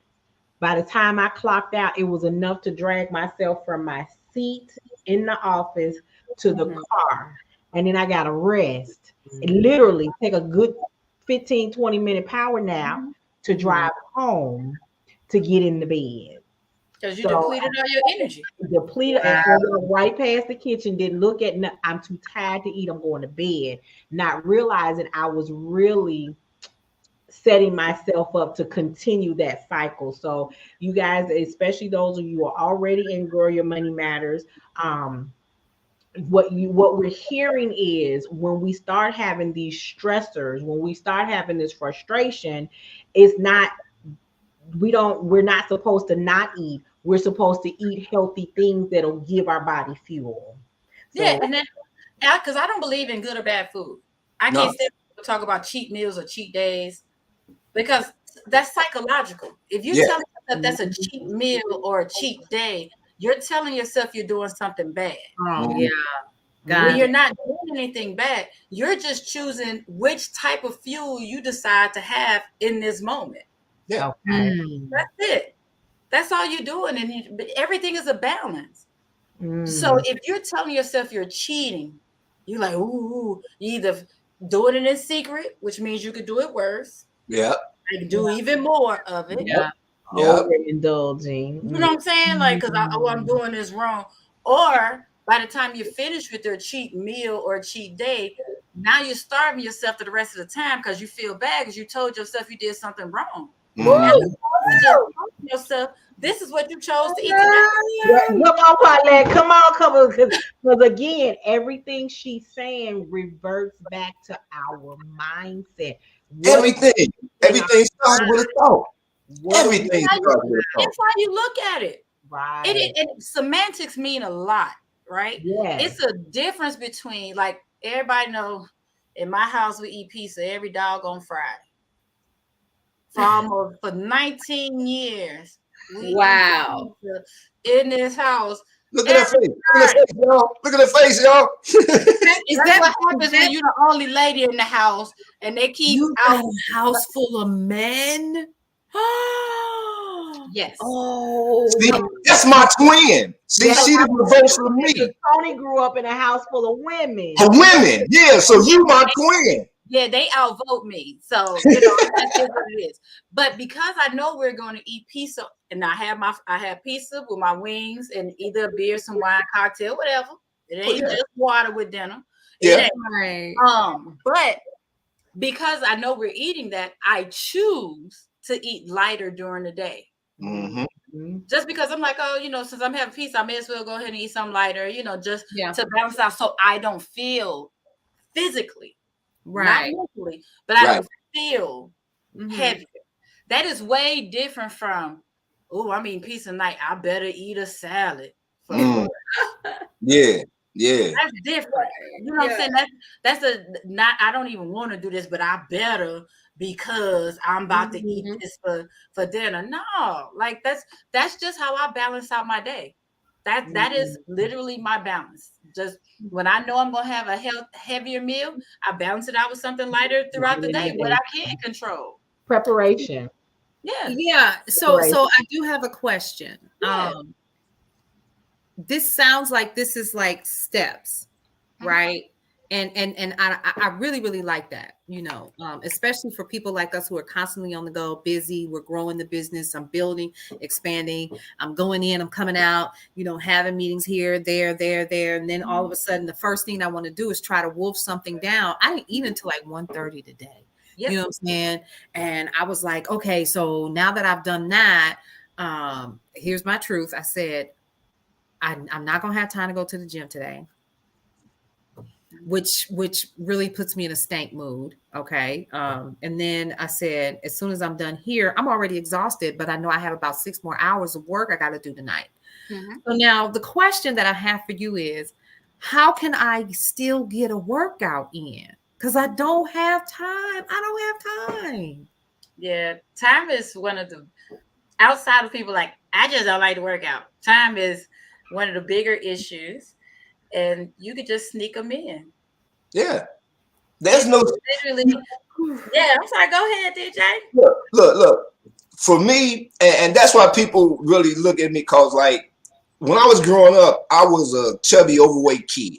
By the time I clocked out, it was enough to drag myself from my seat in the office to the car. And then I got to rest and literally take a good 15, 20-minute power nap to drive home to get in the bed. Because you depleted all your energy. Depleted, and I went right past the kitchen, didn't look at, I'm too tired to eat, I'm going to bed. Not realizing I was really setting myself up to continue that cycle. So you guys, especially those of you who are already in Grow Your Money Matters, what we're hearing is when we start having these stressors, when we start having this frustration, it's not, we're not supposed to not eat. We're supposed to eat healthy things that'll give our body fuel. So, and then because I don't believe in good or bad food. I can't stand people talk about cheat meals or cheat days because that's psychological. If you tell yourself that's a cheat meal or a cheat day, you're telling yourself you're doing something bad. When you're not doing anything bad, you're just choosing which type of fuel you decide to have in this moment. Yeah. That's it. That's all you're doing. And everything is a balance. So if you're telling yourself you're cheating, you're like, ooh, you either doing it in secret, which means you could do it worse. Yeah. Like do even more of it. Overindulging. You know what I'm saying? Like, because I'm doing this wrong. Or by the time you finish with your cheat meal or cheat day, now you're starving yourself for the rest of the time because you feel bad because you told yourself you did something wrong. Yourself, this is what you chose to eat today. Come on, Paulette. Come on. Because again, everything she's saying reverts back to our mindset. Everything starts with a thought. Everything starts with a thought. That's how you look at it. Right. And semantics mean a lot, right? Yeah. It's a difference between, like, everybody know in my house we eat pizza every doggone Friday. For 19 years. Wow. In this house. Look at that face. Look at that face, y'all. Is that what happens when you're the only lady in the house and they keep out a house full of men? Yes. Oh, see, that's my twin. See, she the reverse of me. Tony grew up in a house full of women. Yeah. So you my twin. Yeah, they outvote me. So that's just what it is. But because I know we're going to eat pizza, and I have pizza with my wings and either a beer, some wine, cocktail, whatever. It ain't just water with dinner. Yeah. Right. But because I know we're eating that, I choose to eat lighter during the day. Mm-hmm. Just because I'm like, oh, since I'm having pizza, I may as well go ahead and eat something lighter, just Yeah. to balance out so I don't feel physically, Right. not mentally, but I don't feel Mhm. heavier. That is way different from, oh, I'm eating pizza tonight, I better eat a salad. Yeah. That's different. You know what I'm saying? That's I don't even want to do this, but I better because I'm about to eat this for dinner. No, like that's just how I balance out my day. That is literally my balance. Just when I know I'm gonna have a heavier meal, I balance it out with something lighter throughout the day. What I can't control. Preparation. Yeah. So I do have a question. Yeah. This sounds like this is like steps, right? And I really, really like that, especially for people like us who are constantly on the go, busy. We're growing the business. I'm building, expanding. I'm going in, I'm coming out, having meetings here, there. And then all of a sudden, the first thing I want to do is try to wolf something down. I didn't eat until like 1:30 today. Yep. You know what I'm saying? And I was like, okay, so now that I've done that, here's my truth. I said, I'm not going to have time to go to the gym today, which really puts me in a stank mood. Okay. And then I said, as soon as I'm done here, I'm already exhausted, but I know I have about 6 more hours of work I got to do tonight. So now the question that I have for you is, how can I still get a workout in? Because I don't have time. I don't have time. Yeah. Time is one of the, outside of people like, I just don't like to work out. Time is one of the bigger issues, and you could just sneak them in. Yeah. There's no literally. Yeah, I'm sorry. Go ahead, DJ. Look. For me, and that's why people really look at me, because like when I was growing up, I was a chubby, overweight kid.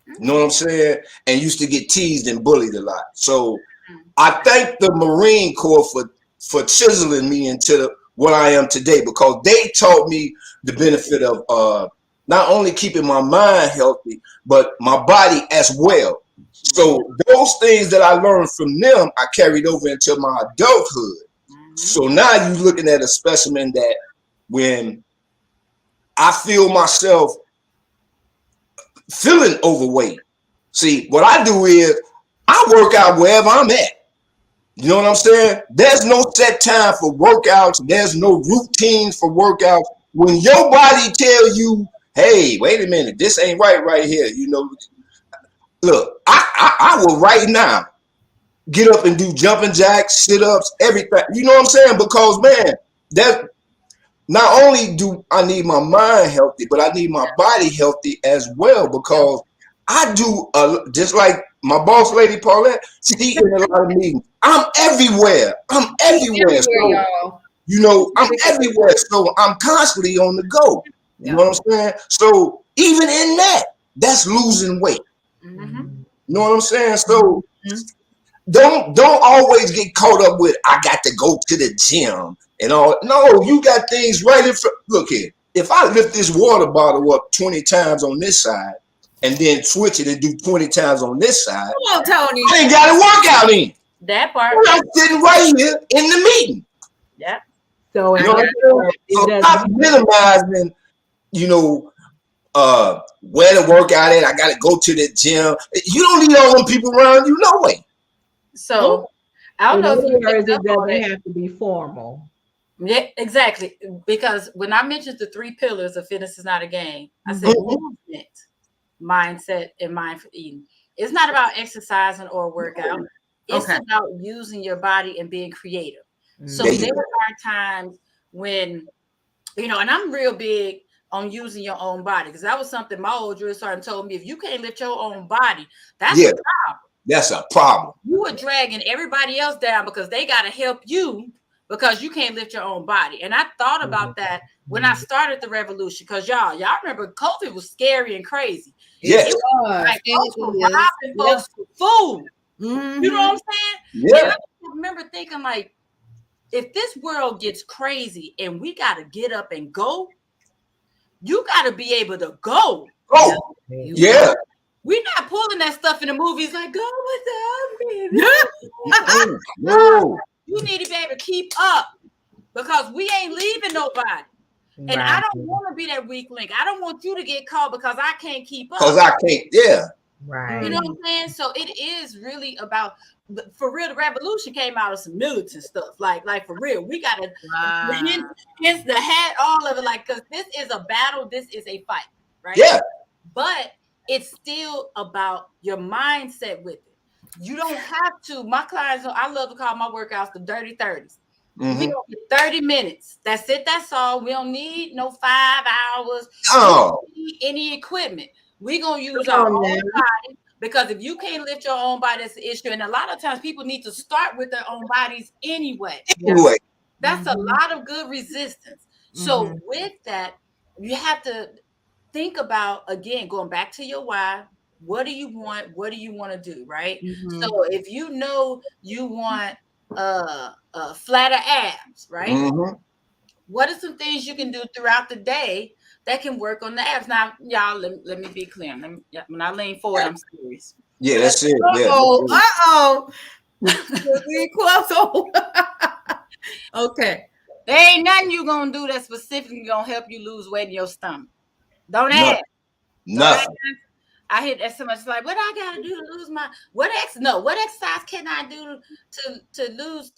You know what I'm saying? And used to get teased and bullied a lot. So I thank the Marine Corps for chiseling me into what I am today, because they taught me the benefit of not only keeping my mind healthy, but my body as well. So those things that I learned from them, I carried over into my adulthood. So now you're looking at a specimen that when I feel myself feeling overweight, see, what I do is I work out wherever I'm at. You know what I'm saying? There's no set time for workouts. There's no routines for workouts. When your body tells you, hey, wait a minute, this ain't right here. Look, I will right now get up and do jumping jacks, sit-ups, everything. You know what I'm saying? Because, man, that not only do I need my mind healthy, but I need my body healthy as well, because I do, just like my boss lady, Paulette, she in a lot of meetings. I'm everywhere. So, I'm everywhere. So I'm constantly on the go. You know what I'm saying? So even in that, that's losing weight. You know what I'm saying? So don't always get caught up with, I got to go to the gym and all. No, you got things right in front. Look here. If I lift this water bottle up 20 times on this side and then switch it and do 20 times on this side, come on, Tony, I ain't got to work out in. That part. I'm sitting right here in the meeting. Yeah. So, stop minimizing, where to work out at. I got to go to the gym. You don't need all them people around you, no way. So, I don't know if it doesn't have to be formal. Yeah, exactly. Because when I mentioned the 3 pillars of fitness is not a game, I said movement, mindset, and mindful eating. It's not about exercising or workout. It's about using your body and being creative. So there are times when, and I'm real big on using your own body, because that was something my old drill sergeant told me. If you can't lift your own body, that's a problem. That's a problem. You are dragging everybody else down because they got to help you because you can't lift your own body. And I thought about that when I started the revolution, because y'all remember COVID was scary and crazy. Yes. It was like folks were robbing folks for food. You know what I'm saying? Yeah. And I remember thinking, like, if this world gets crazy and we got to get up and go, you got to be able to go. Oh, yeah. We're not pulling that stuff in the movies like, go with Mm-mm. No. You need to be able to keep up because we ain't leaving nobody. And I don't want to be that weak link. I don't want you to get caught because I can't keep up. Because I can't, yeah. Right. You know what I'm saying? So it is really about, for real, the revolution came out of some militant stuff. Like for real, we got to hence the hat, all of it. Like, because this is a battle, this is a fight, right? Yeah. But it's still about your mindset with it. You don't have to. My clients, I love to call my workouts the dirty 30s. Mm-hmm. We don't get 30 minutes. That's it. That's all. We don't need no 5 hours. Oh. We don't need any equipment. We're going to use our own body, because if you can't lift your own body, that's the issue. And a lot of times people need to start with their own bodies anyway. Anyway. That's a lot of good resistance. So with that, you have to think about, again, going back to your why. What do you want? What do you want to do, right? So if you know you want flatter abs, right? What are some things you can do throughout the day that can work on the abs? Now, y'all, let me be clear. When I lean forward, I'm serious. Yeah, that's it. Okay. There ain't nothing you gonna do that's specifically gonna help you lose weight in your stomach. Don't ask. Nothing. I hear that so much. Like, what I gotta do to lose my what exercise can I do to lose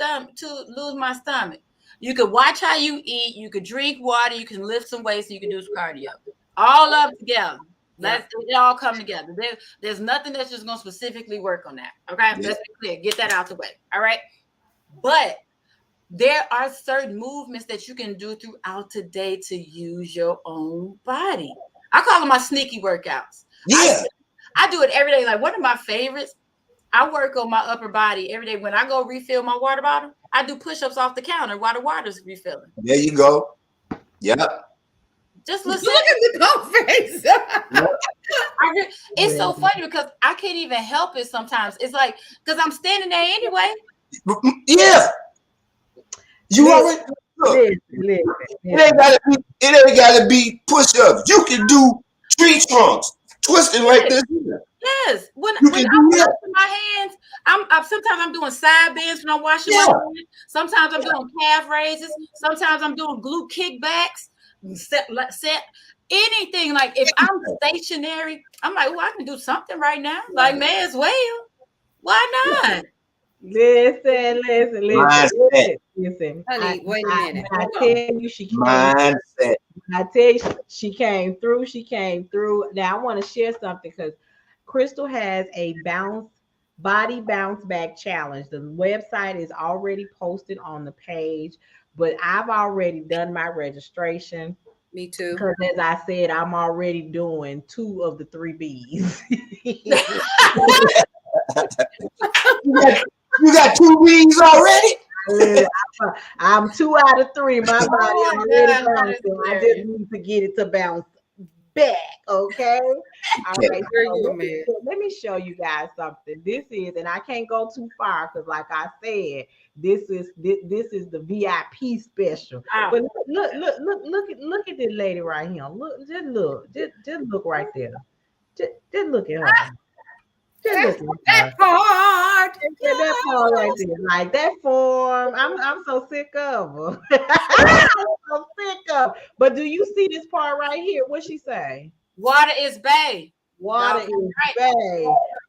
my stomach? You could watch how you eat, you could drink water, you can lift some weights, you can do some cardio. All up together. It all come together. There's nothing that's just gonna specifically work on that. Okay, let's be clear. Get that out the way. All right. But there are certain movements that you can do throughout the day to use your own body. I call them my sneaky workouts. Yeah. I do it every day. Like, one of my favorites, I work on my upper body every day. When I go refill my water bottle, I do push-ups off the counter while the water's refilling. There you go. Yep. Just listen. Look at the dog face. It's so funny because I can't even help it sometimes. It's like, because I'm standing there anyway. Yeah. You already look. It ain't gotta be push-ups. You can do tree trunks, twisting like this. Yes. When I'm washing my hands, sometimes I'm doing side bends when I'm washing my hands. Sometimes I'm doing calf raises. Sometimes I'm doing glute kickbacks. Set anything. Like, if I'm stationary, I'm like, I can do something right now. Like, may as well. Why not? Listen. Honey, wait a minute. I tell you, she came. Mindset. I tell you, she came through. Now I want to share something because Crystal has a body bounce back challenge. The website is already posted on the page, but I've already done my registration. Me too. Because as I said, I'm already doing 2 of the 3 B's. You got 2 B's already? I'm 2 out of 3. My body already bouncing. I just need to get it to bounce back. Okay. All right. So let me show you guys something. This is, and I can't go too far because, like I said, this is the VIP special. But look at this lady right here. Just look right there. Just look at her. That part. That part right there. Like that form. I'm so sick of her. I'm so sick of her. But do you see this part right here? What she say? Water is bae. Water is bae.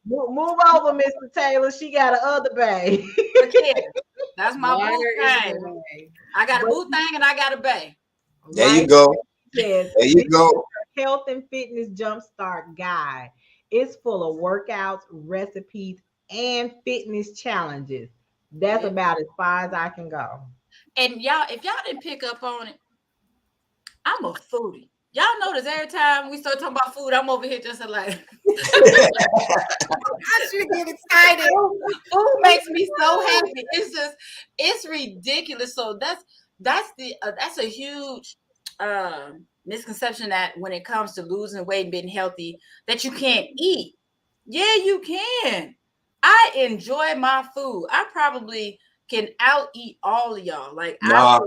Move over, Mr. Taylor. She got a other bae. That's my boo thing. I got a boo thing and I got a bae. There you go. Yes. There you go. Health and Fitness Jumpstart Guide. It's full of workouts, recipes, and fitness challenges. That's about as far as I can go. And y'all, if y'all didn't pick up on it, I'm a foodie. Y'all notice every time we start talking about food, I'm over here just like I should get excited. Food makes me so happy. It's ridiculous. So that's a huge misconception that when it comes to losing weight and being healthy, that you can't eat. Yeah, you can. I enjoy my food. I probably can out eat all of y'all. Like, Nah.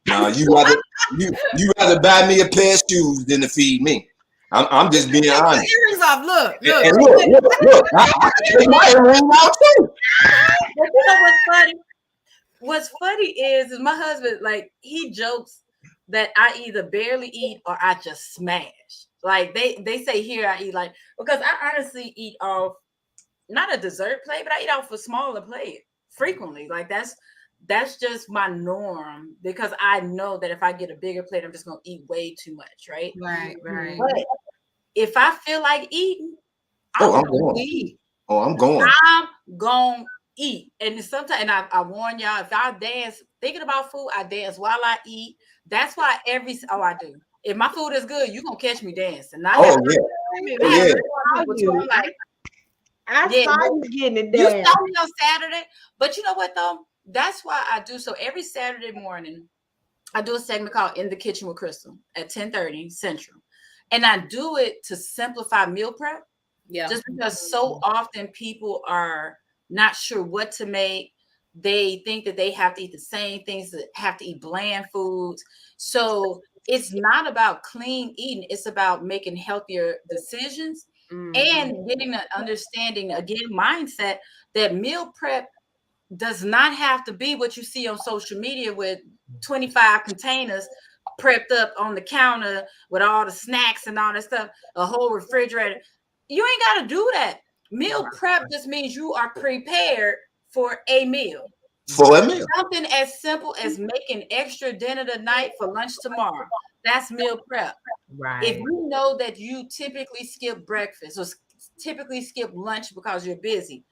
You rather buy me a pair of shoes than to feed me. I'm just being honest. Earrings off. Look. And look. I take my earring out too. But you know what's funny? What's funny is my husband, like, he jokes that I either barely eat or I just smash. Like they say here I eat like, because I honestly eat off not a dessert plate, but I eat off a smaller plate frequently. Like that's just my norm, because I know that if I get a bigger plate, I'm just gonna eat way too much, right? Right. But if I feel like eating, I'm gonna going. eat. I'm going. I'm gonna eat. And sometimes, and I warn y'all, if I dance thinking about food, I dance while I eat. That's why I do. If my food is good, you gonna catch me dancing. Yeah. I saw you getting it You down. saw me on Saturday, but you know what though? That's why I do. So every Saturday morning, I do a segment called In the Kitchen with Crystal at 10:30 Central, and I do it to simplify meal prep. Yeah. Just because so often people are not sure what to make. They think that they have to eat the same things, that have to eat bland foods. So it's not about clean eating. It's about making healthier decisions and getting an understanding, again, mindset that meal prep does not have to be what you see on social media with 25 containers prepped up on the counter with all the snacks and all that stuff, a whole refrigerator. You ain't got to do that. Meal prep just means you are prepared for a meal. Something as simple as making extra dinner tonight for lunch tomorrow. That's meal prep. Right. If you know that you typically skip breakfast or typically skip lunch because you're busy,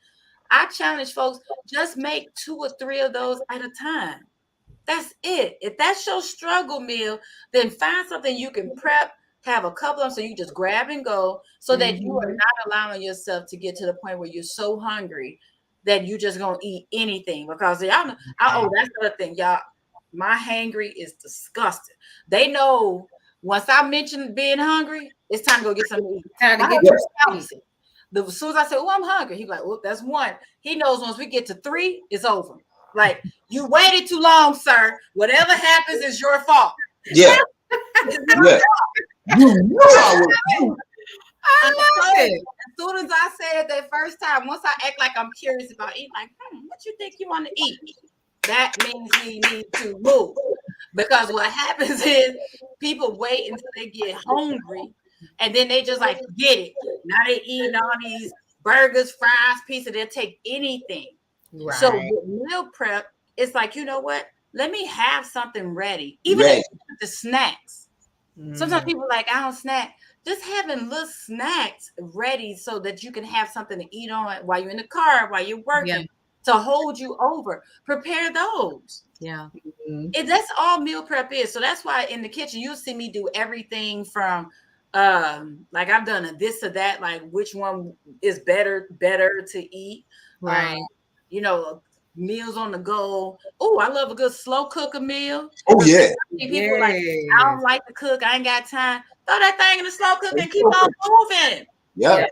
I challenge folks, just make 2 or 3 of those at a time. That's it. If that's your struggle meal, then find something you can prep, have a couple of them so you just grab and go, so that you are not allowing yourself to get to the point where you're so hungry that you just gonna eat anything. Because y'all know, that's the other thing, y'all. My hangry is disgusting. They know once I mention being hungry, it's time to go get something to eat. Time to get as soon as I say, "Oh, I'm hungry," he's like, "Oh, that's 1." He knows once we get to 3, it's over. Like, you waited too long, sir. Whatever happens is your fault. Yeah. Yeah. You know I was. I love it. As soon as I said it that first time, once I act like I'm curious about eating, like, what you think you want to eat? That means we need to move. Because what happens is people wait until they get hungry, and then they just like get it. Now they eating all these burgers, fries, pizza. They'll take anything. Right. So with meal prep, it's like, you know what? Let me have something ready. Even if the snacks. Sometimes people are like, I don't snack. Just having little snacks ready so that you can have something to eat on while you're in the car, while you're working, to hold you over. Prepare those. Yeah. That's all meal prep is. So that's why in the kitchen, you'll see me do everything from like I've done a this or that, like which one is better to eat. Right. You know, meals on the go. Oh, I love a good slow cooker meal. Oh, yeah. People like, I don't like to cook. I ain't got time. Throw that thing in the slow cooker and keep on moving. Yeah.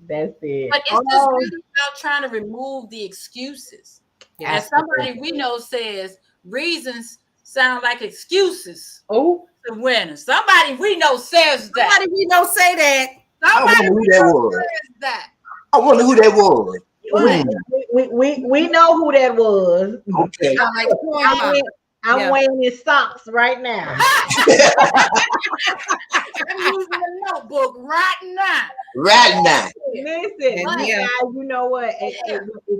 That's it. But it's just really about trying to remove the excuses. Yeah. And somebody we know says reasons sound like excuses. Oh, to win. Somebody we know says that. Somebody we know say that. Somebody who that was. Says that. I wonder who that was. We know who that was. Okay. I'm wearing his socks right now. I'm using a notebook right now. Listen, guys, you know what?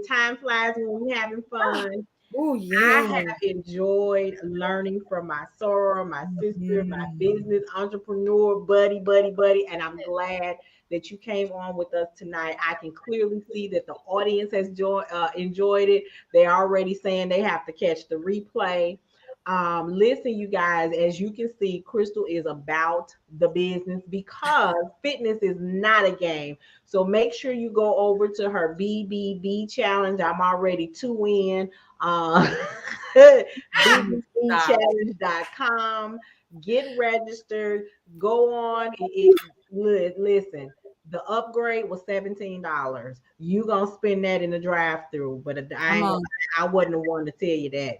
Time flies when we're having fun. Oh, yeah. I have enjoyed learning from my soror, my sister, my business entrepreneur, buddy, and I'm glad that you came on with us tonight. I can clearly see that the audience has enjoyed it. They're already saying they have to catch the replay. Listen, you guys, as you can see, Crystal is about the business because fitness is not a game. So make sure you go over to her BBB challenge. I'm already 2 in. BBBchallenge.com. Get registered. Go on. Listen. The upgrade was $17. You gonna spend that in the drive-through, but I wasn't the one to tell you that.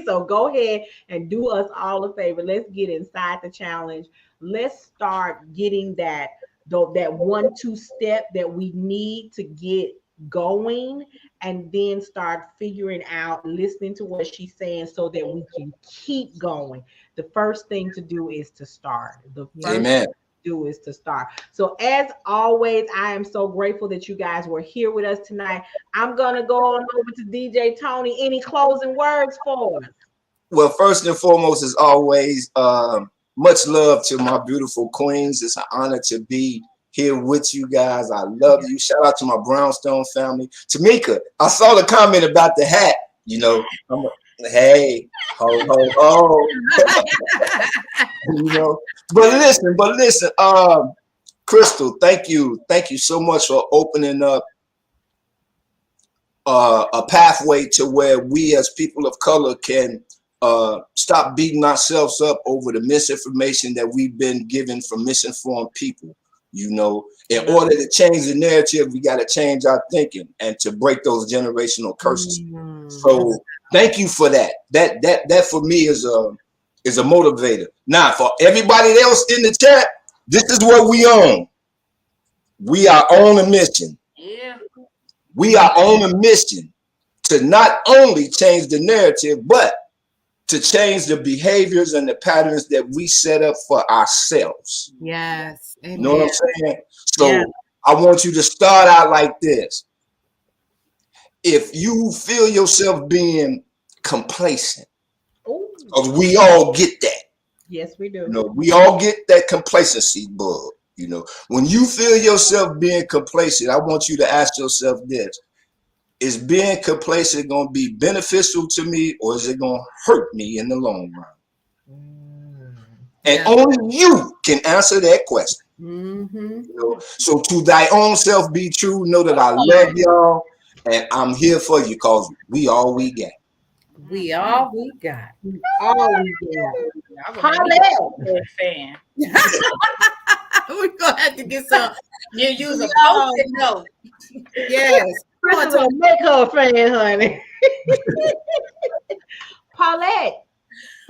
So go ahead and do us all a favor. Let's get inside the challenge. let's start getting that 1-2 step that we need to get going, and then start figuring out, listening to what she's saying so that we can keep going. The first thing to do is to start. The first Amen. do is to start. So as always, I am so grateful that you guys were here with us tonight. I'm gonna go on over to DJ Tony. Any closing words for us? Well, first and foremost, as always, much love to my beautiful queens. It's an honor to be here with you guys. I love you. Shout out to my Brownstone family. Tamika, I saw the comment about the hat. You know, hey, ho, ho, ho. You know, but listen, Crystal, thank you so much for opening up a pathway to where we as people of color can stop beating ourselves up over the misinformation that we've been given from misinformed people. You know, in order to change the narrative, we got to change our thinking and to break those generational curses. So thank you for that. That for me is a motivator. Now, for everybody else in the chat, this is what we own. We are on a mission. Yeah. We are on a mission to not only change the narrative, but to change the behaviors and the patterns that we set up for ourselves. Yes. You know what I'm saying? So I want you to start out like this. If you feel yourself being complacent, because we all get that. Yes, we do. You know, we all get that complacency bug. You know, when you feel yourself being complacent, I want you to ask yourself this. Is being complacent going to be beneficial to me, or is it going to hurt me in the long run? And only you can answer that question. You know? So to thy own self be true. Know that I love y'all, and I'm here for you because we all we got. We all we got. All we got. Paulette, fan. We're gonna have to get some. You use a post-it note. Yes. Crystal gonna make her a fan, honey. Paulette.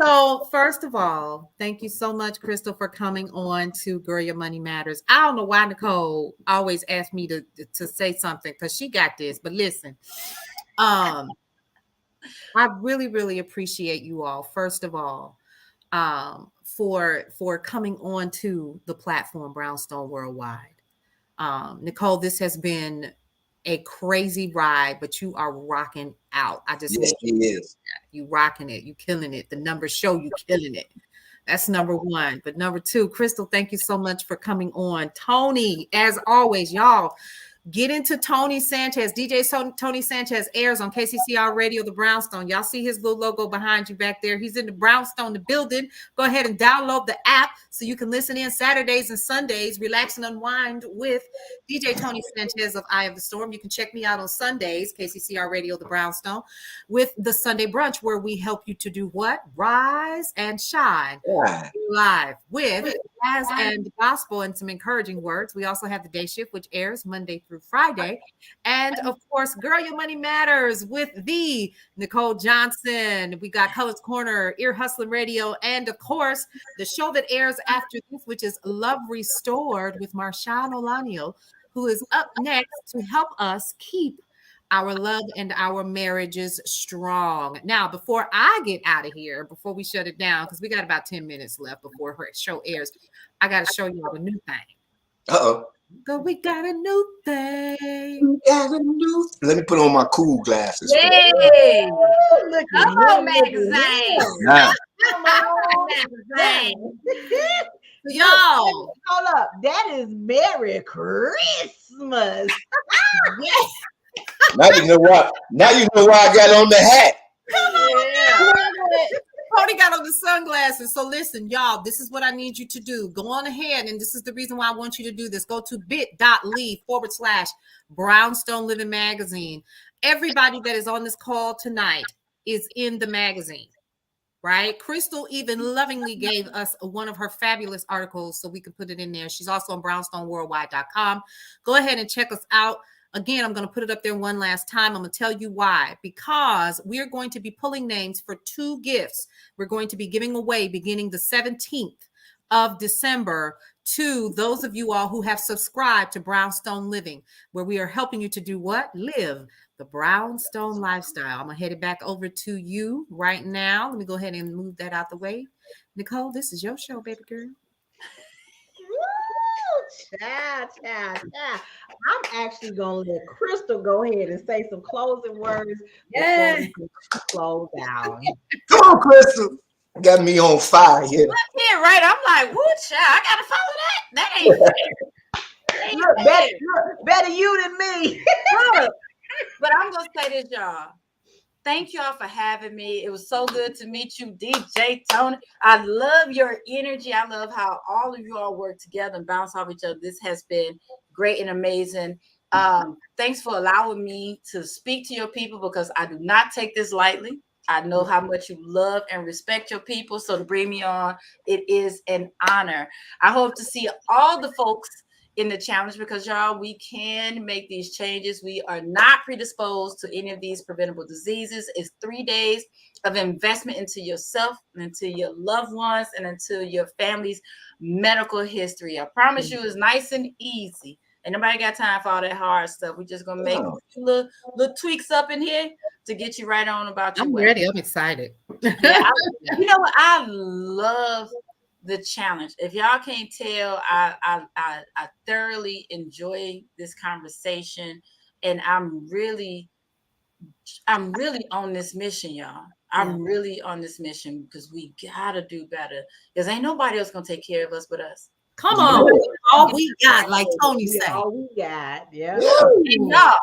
So first of all, thank you so much, Crystal, for coming on to Girl Your Money Matters. I don't know why Nicole always asked me to say something because she got this, but listen, I really, really appreciate you all. First of all, for coming on to the platform Brownstone Worldwide. Nicole, this has been a crazy ride, but you are rocking out. I just you rocking it, you killing it. The numbers show you killing it. That's number one. But number two, Crystal, thank you so much for coming on. Tony, as always, y'all. Get into Tony Sanchez. DJ Tony Sanchez airs on KCCR Radio, the Brownstone. Y'all see his little logo behind you back there. He's in the Brownstone, the building. Go ahead and download the app so you can listen in Saturdays and Sundays, relax and unwind with DJ Tony Sanchez of Eye of the Storm. You can check me out on Sundays, KCCR Radio, the Brownstone, with the Sunday Brunch, where we help you to do what? Rise and shine. Live with jazz and gospel and some encouraging words. We also have the day shift, which airs Monday through Friday. And of course, Girl Your Money Matters with the Nicole Johnson. We got Colors Corner, Ear Hustling Radio, and of course, the show that airs after this, which is Love Restored with Marshawn Olanio, who is up next to help us keep our love and our marriages strong. Now, before I get out of here, before we shut it down, because we got about 10 minutes left before her show airs, I got to show you all the new thing. Uh-oh. But we got a new thing. We got a new. Let me put on my cool glasses. Yay! Come on, magazine. Nah. Come on, Magazine. Y'all. Hold up. That is Merry Christmas. Yes. Now you know why. Now you know why I got on the hat. Yeah. Cody got on the sunglasses. So listen, y'all, this is what I need you to do. Go on ahead. And this is the reason why I want you to do this. Go to bit.ly/Brownstone Living Magazine. Everybody that is on this call tonight is in the magazine, right? Crystal even lovingly gave us one of her fabulous articles so we could put it in there. She's also on brownstoneworldwide.com. Go ahead and check us out. Again, I'm going to put it up there one last time. I'm going to tell you why. Because we're going to be pulling names for 2 gifts. We're going to be giving away beginning the 17th of December to those of you all who have subscribed to Brownstone Living, where we are helping you to do what? Live the Brownstone lifestyle. I'm going to head it back over to you right now. Let me go ahead and move that out the way. Nicole, this is your show, baby girl. Woo! Child. I'm actually going to let Crystal go ahead and say some closing words before we can close out. Come on, Crystal. Got me on fire here. Yeah, right. I'm like, woo, child, I gotta follow that. That ain't fair. That ain't fair. Better you than me. But I'm gonna say this, y'all. Thank y'all for having me. It was so good to meet you, DJ Tony. I love your energy. I love how all of you all work together and bounce off each other. This has been great and amazing. Thanks for allowing me to speak to your people, because I do not take this lightly. I know how much you love and respect your people. So to bring me on, it is an honor. I hope to see all the folks in the challenge, because y'all, we can make these changes. We are not predisposed to any of these preventable diseases. It's 3 days of investment into yourself, into your loved ones, and into your family's medical history. I promise you, it's nice and easy. And nobody got time for all that hard stuff. We're just gonna make little tweaks up in here to get you right on about your way. I'm ready. I'm excited. Yeah, you know what? I love the challenge. If y'all can't tell, I thoroughly enjoy this conversation, and I'm really on this mission, y'all. I'm really on this mission because we gotta do better. Because ain't nobody else gonna take care of us but us. Come on, all we got, like Tony said. All we got, yeah. And y'all,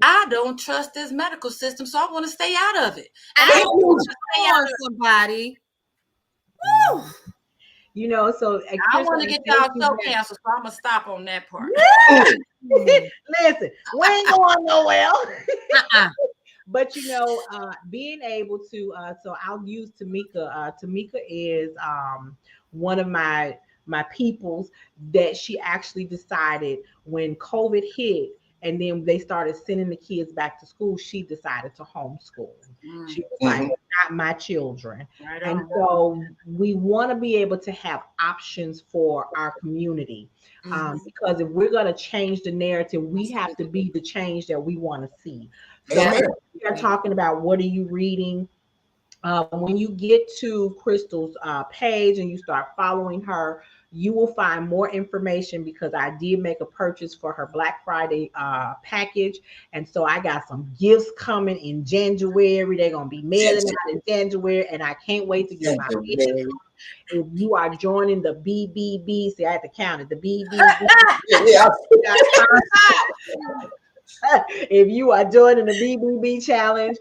I don't trust this medical system, so I want to stay out of it. I want to stay out of somebody. Woo. You know, so I want to get y'all so canceled, so I'm gonna stop on that part. Listen, we ain't going nowhere. But you know, being able to, so I'll use Tamika. Tamika is one of my peoples that she actually decided when COVID hit and then they started sending the kids back to school, she decided to homeschool. She was like, not my children. Right. And so we want to be able to have options for our community. Because if we're going to change the narrative, we have to be the change that we want to see. So we are talking about, what are you reading? When you get to Crystal's page and you start following her, you will find more information, because I did make a purchase for her Black Friday package. And so I got some gifts coming in January. They're going to be mailing out in January, and I can't wait to get my pictures. If you are joining the BBB, see, I had to count it, the BBB. If you are joining the BBB challenge,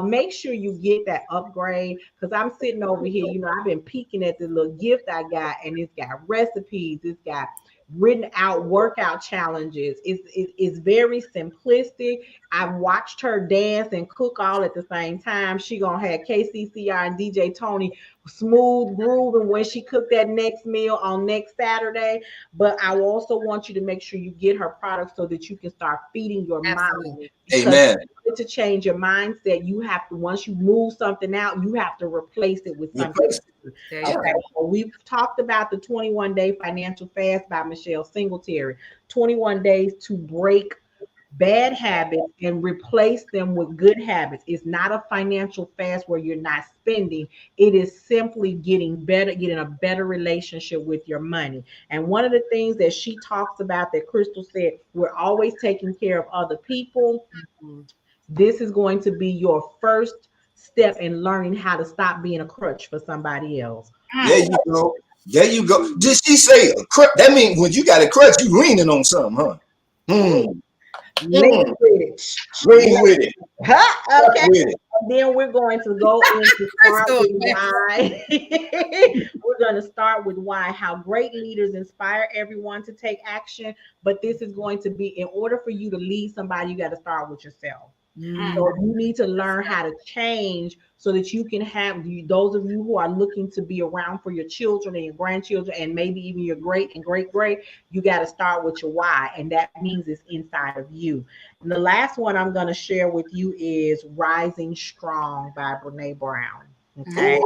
make sure you get that upgrade, because I'm sitting over here, you know, I've been peeking at the little gift I got, and it's got recipes, it's got written out workout challenges. It's very simplistic. I've watched her dance and cook all at the same time. She gonna have KCCR and DJ Tony smooth grooving when she cooked that next meal on next Saturday. But I also want you to make sure you get her products so that you can start feeding your mind. Amen. To change your mindset, you have to, once you move something out, you have to replace it with something. Okay, so we've talked about the 21-day financial fast by Michelle Singletary. 21 days to break bad habits and replace them with good habits. It's not a financial fast where you're not spending. It is simply getting a better relationship with your money. And one of the things that she talks about, that Crystal said, we're always taking care of other people. This is going to be your first step in learning how to stop being a crutch for somebody else. There you go. There you go. Did she say a crutch? That means when you got a crutch, you leaning on something, huh? Lean with it. Lean with it. Huh? Okay. With it. Then we're going to go into start with why. We're going to start with why, how great leaders inspire everyone to take action. But this is going to be, in order for you to lead somebody, you got to start with yourself. So you need to learn how to change so that you can have those of you who are looking to be around for your children and your grandchildren and maybe even your great and great, you got to start with your why. And that means it's inside of you. And the last one I'm going to share with you is Rising Strong by Brene Brown. Okay.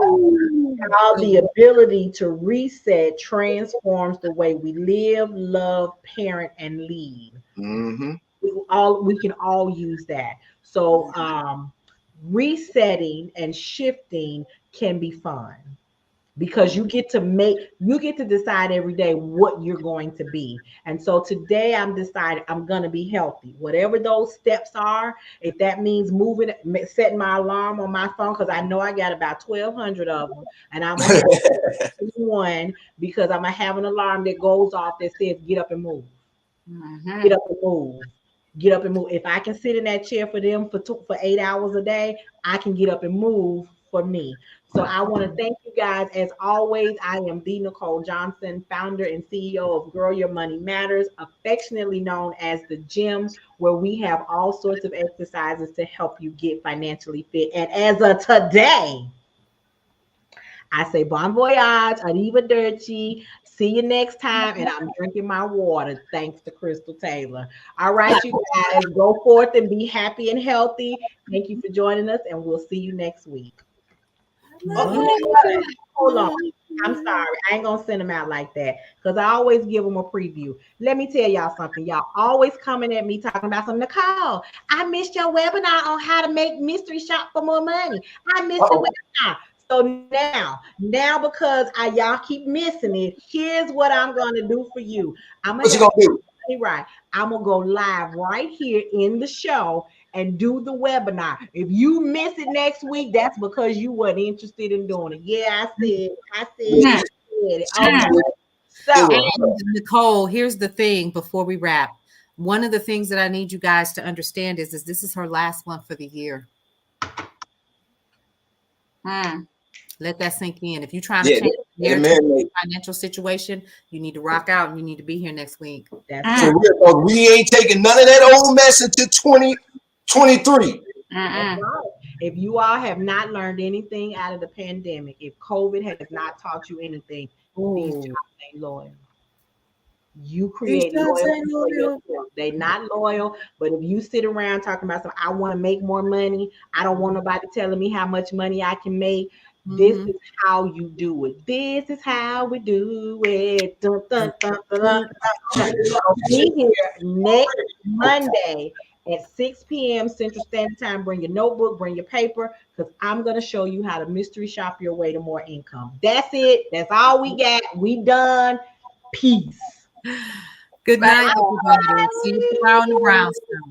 how the ability to reset transforms the way we live, love, parent, and lead. Mm-hmm. We can all use that. So resetting and shifting can be fun because you get to decide every day what you're going to be. And so today I'm deciding I'm going to be healthy, whatever those steps are. If that means moving, setting my alarm on my phone, because I know I got about 1,200 of them, and I'm gonna have one because I'm gonna have an alarm that goes off that says get up and move. Get up and move. Get up and move. If I can sit in that chair for them for 8 hours a day, I can get up and move for me. So I want to thank you guys. As always, I am the Nicole Johnson, founder and CEO of Girl Your Money Matters, affectionately known as the gym, where we have all sorts of exercises to help you get financially fit. And as of today, I say bon voyage, arrivederci. See you next time. And I'm drinking my water thanks to Crystal Taylor. All right, you guys, go forth and be happy and healthy. Thank you for joining us, and we'll see you next week. Oh, you know what? Hold on. I'm sorry. I ain't going to send them out like that because I always give them a preview. Let me tell y'all something. Y'all always coming at me talking about something. Nicole, I missed your webinar on how to make mystery shop for more money. I missed the webinar. So now because y'all keep missing it, here's what I'm going to do for you. What you going to do? Right. I'm going to go live right here in the show and do the webinar. If you miss it next week, that's because you weren't interested in doing it. Yeah, I said it. Okay. So, Nicole, here's the thing before we wrap. One of the things that I need you guys to understand is this is her last one for the year. Let that sink in. If you're trying to change your financial situation, you need to rock out and you need to be here next week. So we ain't taking none of that old mess into 2023. If you all have not learned anything out of the pandemic, if COVID has not taught you anything, these jobs ain't loyal. You create loyalty for yourself. They're not loyal, but if you sit around talking about something, I want to make more money, I don't want nobody telling me how much money I can make. This is how you do it. This is how we do it. Dun, dun, dun, dun, dun, dun. Be here next Monday at 6 p.m. Central Standard Time. Bring your notebook, bring your paper, because I'm going to show you how to mystery shop your way to more income. That's it. That's all we got. We done. Peace. Good night, everybody. See you tomorrow on the Brownstone.